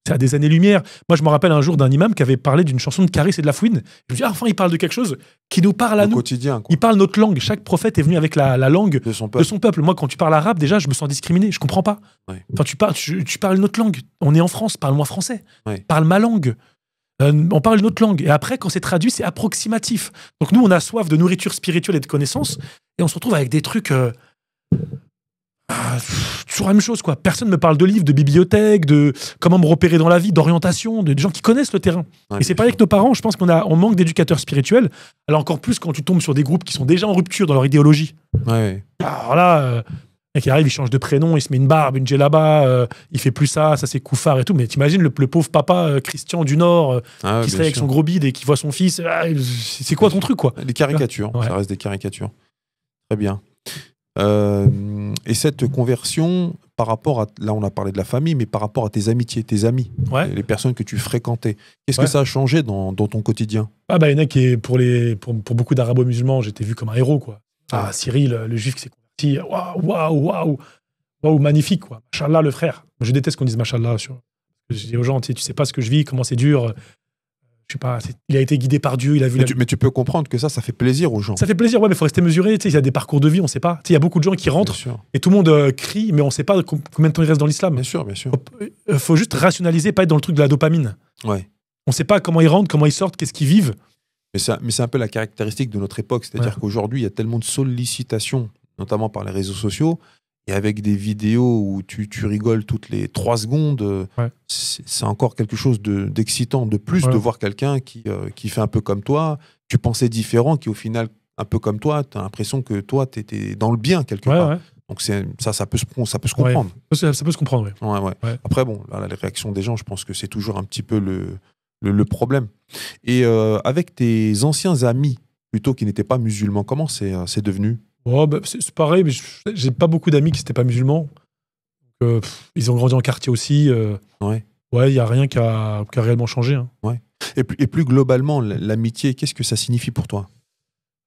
c'est à des années-lumière. Moi, je me rappelle un jour d'un imam qui avait parlé d'une chanson de Caris et de Lafouine. Je me dis, enfin, il parle de quelque chose qui nous parle à nous.
Quotidien, quoi.
Il parle notre langue. Chaque prophète est venu avec la langue
de son peuple.
Moi, quand tu parles arabe, déjà, je me sens discriminé. Je comprends pas.
Ouais.
Enfin, tu parles notre langue. On est en France, parle-moi français.
Ouais.
Parle ma langue. On parle notre langue. Et après, quand c'est traduit, c'est approximatif. Donc nous, on a soif de nourriture spirituelle et de connaissances. Et on se retrouve avec des trucs... toujours la même chose, quoi. Personne ne me parle de livres, de bibliothèques, de comment me repérer dans la vie, d'orientation, de gens qui connaissent le terrain. Et c'est pareil avec nos parents. Je pense qu'on manque d'éducateurs spirituels. Alors encore plus quand tu tombes sur des groupes qui sont déjà en rupture dans leur idéologie.
Ouais.
Alors là, mec, il arrive, il change de prénom, il se met une barbe, une djellaba, il fait plus ça c'est Koufar et tout. Mais t'imagines le pauvre papa Christian du Nord qui serait avec son gros bide et qui voit son fils. C'est quoi ton truc, quoi?
Des caricatures, ça reste des caricatures. Très bien. Et cette conversion, par rapport à... Là, on a parlé de la famille, mais par rapport à tes amitiés, tes amis, les personnes que tu fréquentais, qu'est-ce que ça a changé dans ton quotidien?
Il y en a qui, pour beaucoup d'arabo-musulmans, j'étais vu comme un héros, quoi. Cyril, le juif qui s'est converti, waouh, magnifique, quoi. Machallah, le frère. Je déteste qu'on dise machallah. Je dis aux gens, tu sais pas ce que je vis, comment c'est dur. Je sais pas, il a été guidé par Dieu, il a vu...
Mais tu peux comprendre que ça fait plaisir aux gens. Ça
fait plaisir, mais il faut rester mesuré. Il y a des parcours de vie, on ne sait pas. Il y a beaucoup de gens qui rentrent et tout le monde crie, mais on ne sait pas combien de temps ils restent dans l'islam.
Bien sûr.
Faut juste rationaliser, pas être dans le truc de la dopamine.
Ouais.
On ne sait pas comment ils rentrent, comment ils sortent, qu'est-ce qu'ils vivent.
Mais c'est un peu la caractéristique de notre époque. C'est-à-dire qu'aujourd'hui, il y a tellement de sollicitations, notamment par les réseaux sociaux, et avec des vidéos où tu rigoles toutes les 3 secondes, c'est encore quelque chose d'excitant de plus de voir quelqu'un qui fait un peu comme toi, tu pensais différent, qui au final, un peu comme toi, tu as l'impression que toi, tu étais dans le bien quelque part.
Ouais.
Donc ça peut se comprendre.
Ça peut se comprendre, oui.
Ouais. Après, bon, là, les réactions des gens, je pense que c'est toujours un petit peu le problème. Et avec tes anciens amis, plutôt qui n'étaient pas musulmans, comment c'est devenu?
C'est pareil, mais j'ai pas beaucoup d'amis qui n'étaient pas musulmans. Ils ont grandi en quartier aussi. Il n'y a rien qui a réellement changé. Hein.
Ouais. Et plus globalement, l'amitié, qu'est-ce que ça signifie pour toi?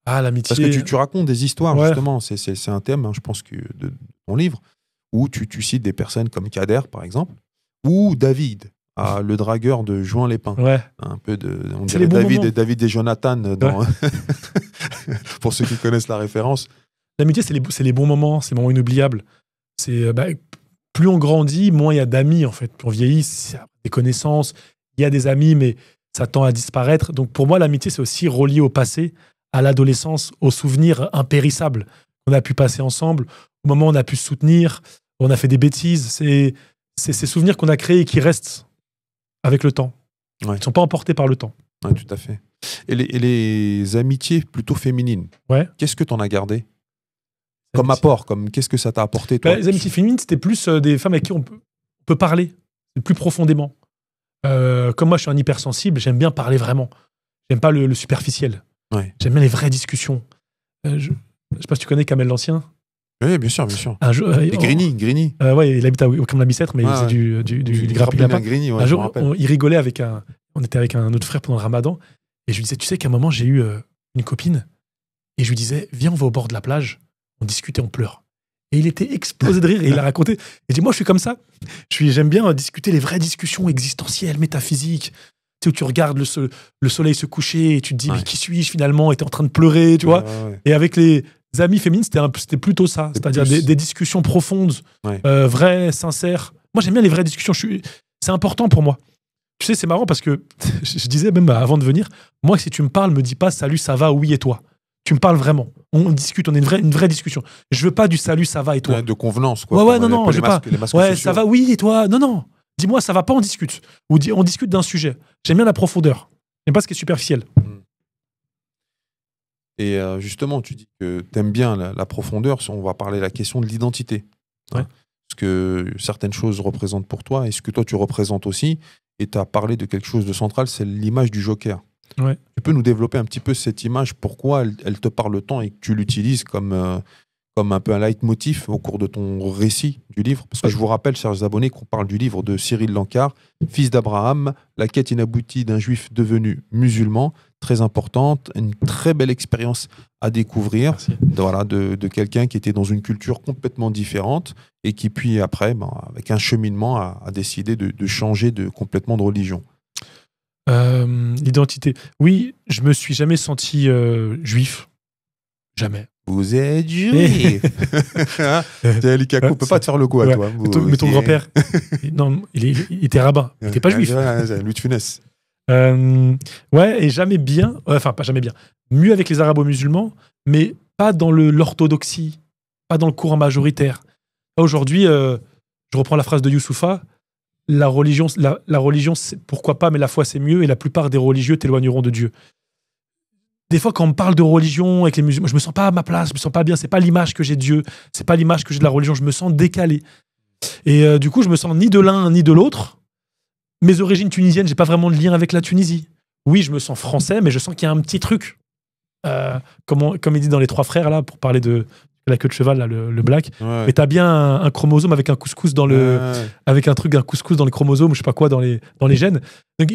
L'amitié.
Parce que tu racontes des histoires, justement. C'est un thème, hein, je pense, de ton livre, où tu cites des personnes comme Kader, par exemple, ou David, le dragueur de Juan-les-Pins. Un peu on dirait David et Jonathan, pour ceux qui connaissent la référence.
L'amitié, c'est les bons moments, c'est les moments inoubliables. Plus on grandit, moins il y a d'amis, en fait. Plus on vieillit, il y a des connaissances, il y a des amis, mais ça tend à disparaître. Donc pour moi, l'amitié, c'est aussi relié au passé, à l'adolescence, aux souvenirs impérissables qu'on a pu passer ensemble, au moment où on a pu se soutenir, où on a fait des bêtises. C'est ces souvenirs qu'on a créés et qui restent avec le temps. Ils ne sont pas emportés par le temps.
Ouais, tout à fait. Et les amitiés plutôt féminines, qu'est-ce que tu en as gardé comme apport, qu'est-ce que ça t'a apporté, toi?
Les amitiés féminines, c'était plus des femmes avec qui on peut parler plus profondément. Comme moi, je suis un hypersensible, j'aime bien parler vraiment. J'aime pas le superficiel. J'aime bien les vraies discussions. Je sais pas si tu connais Kamel l'Ancien.
Oui, bien sûr.
Et
Grigny.
Il habite à Aucam-la-Bicêtre, mais il faisait du grappin lapin.
Un
jour, il rigolait on était avec un autre frère pendant le ramadan, et je lui disais, tu sais qu'à un moment, j'ai eu une copine, et je lui disais, viens, on va au bord de la plage, on discute et on pleure. Et il était explosé de rire, et il a raconté. Et je dis, moi, je suis comme ça. J'aime bien discuter les vraies discussions existentielles, métaphysiques, où tu regardes le soleil se coucher, et tu te dis, mais qui suis-je finalement? Et t'es en train de pleurer, tu vois. Et avec les amis féminines, c'était plutôt ça. C'est-à-dire des discussions profondes, vraies, sincères. Moi, j'aime bien les vraies discussions. C'est important pour moi. Tu sais, c'est marrant parce que je disais même avant de venir, moi, si tu me parles, me dis pas salut, ça va, oui et toi. Tu me parles vraiment. On discute, on a une vraie discussion. Je veux pas du salut, ça va et toi.
De convenance, quoi.
Non, je veux pas. Ça va, oui et toi. Non. Dis-moi, ça va pas, on discute. Ou on discute d'un sujet. J'aime bien la profondeur. J'aime pas ce qui est superficiel.
Et justement, tu dis que t'aimes bien la profondeur. On va parler de la question de l'identité. Ce que certaines choses représentent pour toi et ce que toi, tu représentes aussi. Et tu as parlé de quelque chose de central, c'est l'image du Joker. Tu peux nous développer un petit peu cette image, pourquoi elle te parle tant et que tu l'utilises comme un peu un leitmotiv au cours de ton récit du livre? Parce que je vous rappelle, chers abonnés, qu'on parle du livre de Cyril Lancard, Fils d'Abraham, la quête inaboutie d'un juif devenu musulman, très importante, une très belle expérience à découvrir de quelqu'un qui était dans une culture complètement différente et qui puis après, avec un cheminement, a décidé de changer complètement de religion.
L'identité. Oui, je me suis jamais senti juif. Jamais.
Vous êtes juif. Likaku peut pas te faire le coup à toi.
Mais ton grand-père, non, il était rabbin. Il n'était pas juif.
Louis de Funès.
Et jamais bien, enfin pas jamais bien, mieux avec les arabo-musulmans, mais pas dans l'orthodoxie, pas dans le courant majoritaire. Aujourd'hui, je reprends la phrase de Youssoufa, la religion, pourquoi pas, mais la foi c'est mieux, et la plupart des religieux t'éloigneront de Dieu. Des fois, quand on me parle de religion avec les musulmans, je me sens pas à ma place, je me sens pas bien, c'est pas l'image que j'ai de Dieu, c'est pas l'image que j'ai de la religion, je me sens décalé. Et du coup, je me sens ni de l'un ni de l'autre. Mes origines tunisiennes, j'ai pas vraiment de lien avec la Tunisie. Oui, je me sens français, mais je sens qu'il y a un petit truc. Comme il dit dans Les Trois Frères, là, pour parler de la queue de cheval, là, le black. Mais t'as bien un chromosome avec un couscous dans avec un couscous dans le chromosome, je sais pas quoi, dans les gènes. Donc,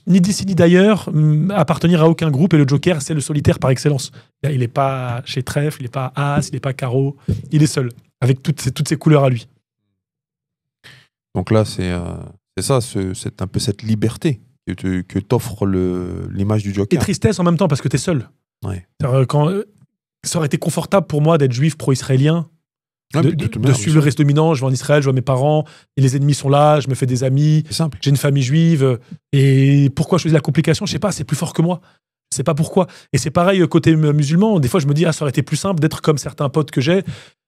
ni d'ici ni d'ailleurs, appartenir à aucun groupe, et le Joker, c'est le solitaire par excellence. Il est pas chez Trèfle, il est pas As, il est pas Carreau, il est seul, avec toutes ces couleurs à lui.
Donc là, c'est ça, c'est un peu cette liberté que t'offre l'image du Joker.
Et tristesse en même temps, parce que t'es seul. Ça aurait été confortable pour moi d'être juif pro-israélien, de suivre le reste dominant. Je vais en Israël, je vois mes parents, et les ennemis sont là, je me fais des amis,
C'est simple.
j'ai une famille juive. Et pourquoi choisir la complication? Je sais pas, c'est plus fort que moi. Je sais pas pourquoi. Et c'est pareil côté musulman. Des fois, je me dis, ça aurait été plus simple d'être comme certains potes que j'ai.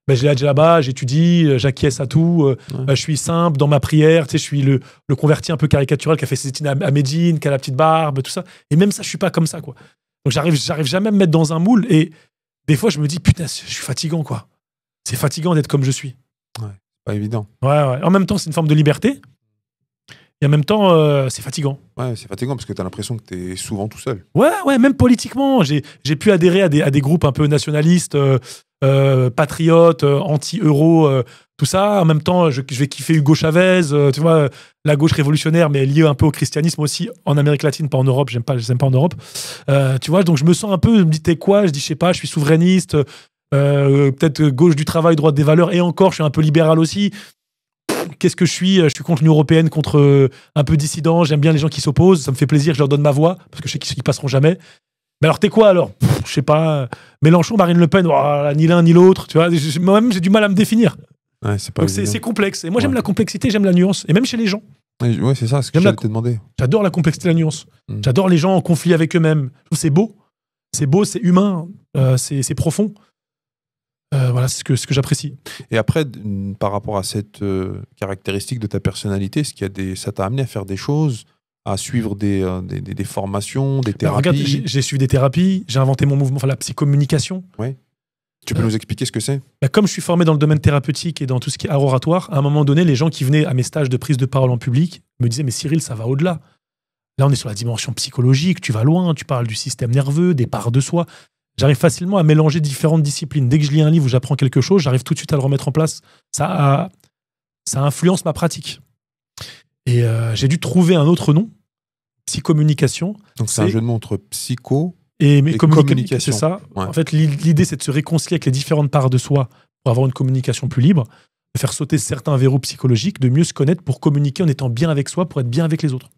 Ben, j'ai la djellaba, j'étudie, j'acquiesce à tout. Je suis simple dans ma prière. Tu sais, je suis le converti un peu caricatural qui a fait ses études à Médine, qui a la petite barbe, tout ça. Et même ça, je suis pas comme ça, quoi. Donc, j'arrive jamais à me mettre dans un moule. Et des fois, je me dis, putain, je suis fatigant, quoi. C'est fatigant d'être comme je suis.
Pas évident.
Ouais. En même temps, c'est une forme de liberté. Et en même temps, c'est fatigant.
Ouais, c'est fatigant parce que tu as l'impression que tu es souvent tout seul.
Ouais, même politiquement. J'ai pu adhérer à des groupes un peu nationalistes, patriotes, anti-euro, tout ça. En même temps, je vais kiffer Hugo Chavez, tu vois, la gauche révolutionnaire, mais liée un peu au christianisme aussi, en Amérique latine, pas en Europe. Je les aime pas en Europe. Tu vois, donc je me sens un peu, je me dis, t'es quoi? Je dis, je sais pas, je suis souverainiste, peut-être gauche du travail, droite des valeurs, et encore, je suis un peu libéral aussi. Qu'est-ce que je suis? Je suis contre l'Union européenne, contre un peu dissident. J'aime bien les gens qui s'opposent. Ça me fait plaisir. Je leur donne ma voix parce que je sais qu'ils passeront jamais. Mais alors, t'es quoi alors? Je sais pas. Mélenchon, Marine Le Pen, ni l'un ni l'autre. Tu vois, moi-même, j'ai du mal à me définir.
Ouais, c'est pas
Donc, c'est complexe. Et moi, j'aime la complexité, j'aime la nuance. Et même chez les gens.
Ouais, c'est ça, ce que j'allais te demander.
J'adore la complexité, la nuance. J'adore les gens en conflit avec eux-mêmes. Je trouve c'est beau. C'est beau, c'est humain, c'est profond. Voilà, c'est ce que j'apprécie.
Et après, par rapport à cette caractéristique de ta personnalité, est-ce qu'il y a ça t'a amené à faire des choses, à suivre des formations, des thérapies?
Regarde, j'ai suivi des thérapies, j'ai inventé mon mouvement, la psychommunication.
Ouais. Tu peux nous expliquer ce que c'est?
Comme je suis formé dans le domaine thérapeutique et dans tout ce qui est art oratoire, à un moment donné, les gens qui venaient à mes stages de prise de parole en public me disaient « Mais Cyril, ça va au-delà. Là, on est sur la dimension psychologique, tu vas loin, tu parles du système nerveux, des parts de soi. » J'arrive facilement à mélanger différentes disciplines. Dès que je lis un livre où j'apprends quelque chose, j'arrive tout de suite à le remettre en place. Ça influence ma pratique. Et j'ai dû trouver un autre nom, psychommunication.
Donc c'est un jeu de mots entre psycho
et
communication.
C'est ça.
Ouais.
En fait, l'idée, c'est de se réconcilier avec les différentes parts de soi pour avoir une communication plus libre, de faire sauter certains verrous psychologiques, de mieux se connaître pour communiquer en étant bien avec soi, pour être bien avec les autres.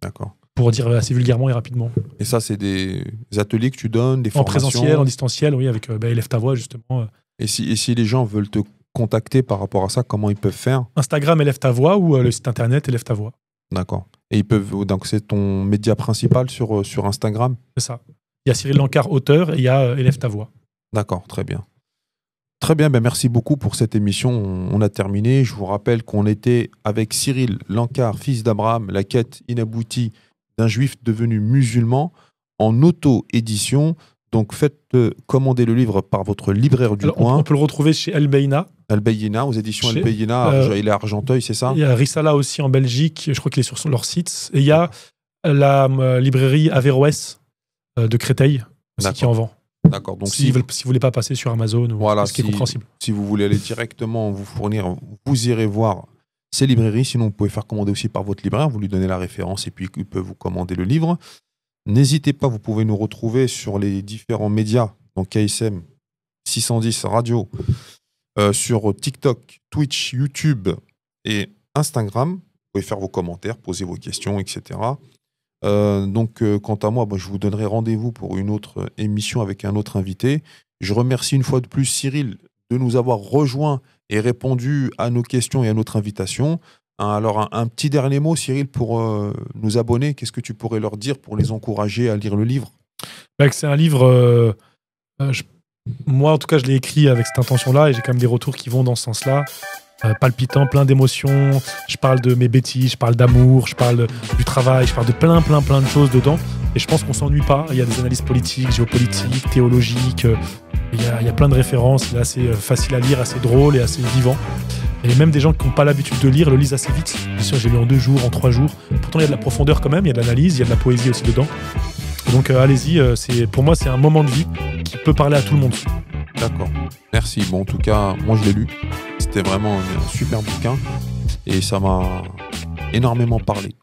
D'accord.
Pour dire assez vulgairement et rapidement.
Et ça, c'est des ateliers que tu donnes, des formations?
En présentiel, en distanciel, oui, avec Élève ta voix, justement.
Et si les gens veulent te contacter par rapport à ça, comment ils peuvent faire?
Instagram, Élève ta voix, ou le site internet, Élève ta voix.
D'accord. Et ils peuvent, donc c'est ton média principal sur Instagram?
C'est ça. Il y a Cyril Lancard, auteur, et il y a Élève ta voix.
D'accord, très bien. Très bien, merci beaucoup pour cette émission. On a terminé. Je vous rappelle qu'on était avec Cyril Lancard, fils d'Abraham, la quête inaboutie d'un juif devenu musulman, en auto-édition. Donc faites commander le livre par votre libraire du coin.
On peut le retrouver chez El Beina.
El Beina, aux éditions El Beina, il est à Argenteuil, c'est ça?
Il y a Risala aussi en Belgique, je crois qu'il est sur leur site. Et il y a la librairie Averroès de Créteil aussi qui en vend.
D'accord. Donc
si vous voulez pas passer sur Amazon,
voilà,
ce qui est compréhensible.
Si vous voulez aller directement vous fournir, vous irez voir ces librairies. Sinon, vous pouvez faire commander aussi par votre libraire. Vous lui donnez la référence et puis il peut vous commander le livre. N'hésitez pas, vous pouvez nous retrouver sur les différents médias, donc KSM 610 Radio, sur TikTok, Twitch, YouTube et Instagram. Vous pouvez faire vos commentaires, poser vos questions, etc. Quant à moi, je vous donnerai rendez-vous pour une autre émission avec un autre invité. Je remercie une fois de plus Cyril de nous avoir rejoints et répondu à nos questions et à notre invitation. Alors, un petit dernier mot, Cyril, pour nos abonnés. Qu'est-ce que tu pourrais leur dire pour les encourager à lire le livre?
C'est un livre, moi en tout cas, je l'ai écrit avec cette intention-là et j'ai quand même des retours qui vont dans ce sens-là. Palpitant, plein d'émotions. Je parle de mes bêtises, je parle d'amour, je parle du travail, je parle de plein de choses dedans. Et je pense qu'on s'ennuie pas. Il y a des analyses politiques, géopolitiques, théologiques. Il y a plein de références. Il est assez facile à lire, assez drôle et assez vivant. Et même des gens qui n'ont pas l'habitude de lire le lisent assez vite. Bien sûr, j'ai lu en 2 jours, en 3 jours. Pourtant, il y a de la profondeur quand même, il y a de l'analyse, il y a de la poésie aussi dedans. Donc allez-y, pour moi, c'est un moment de vie qui peut parler à tout le monde.
D'accord. Merci. En tout cas, moi, je l'ai lu. C'était vraiment un super bouquin et ça m'a énormément parlé.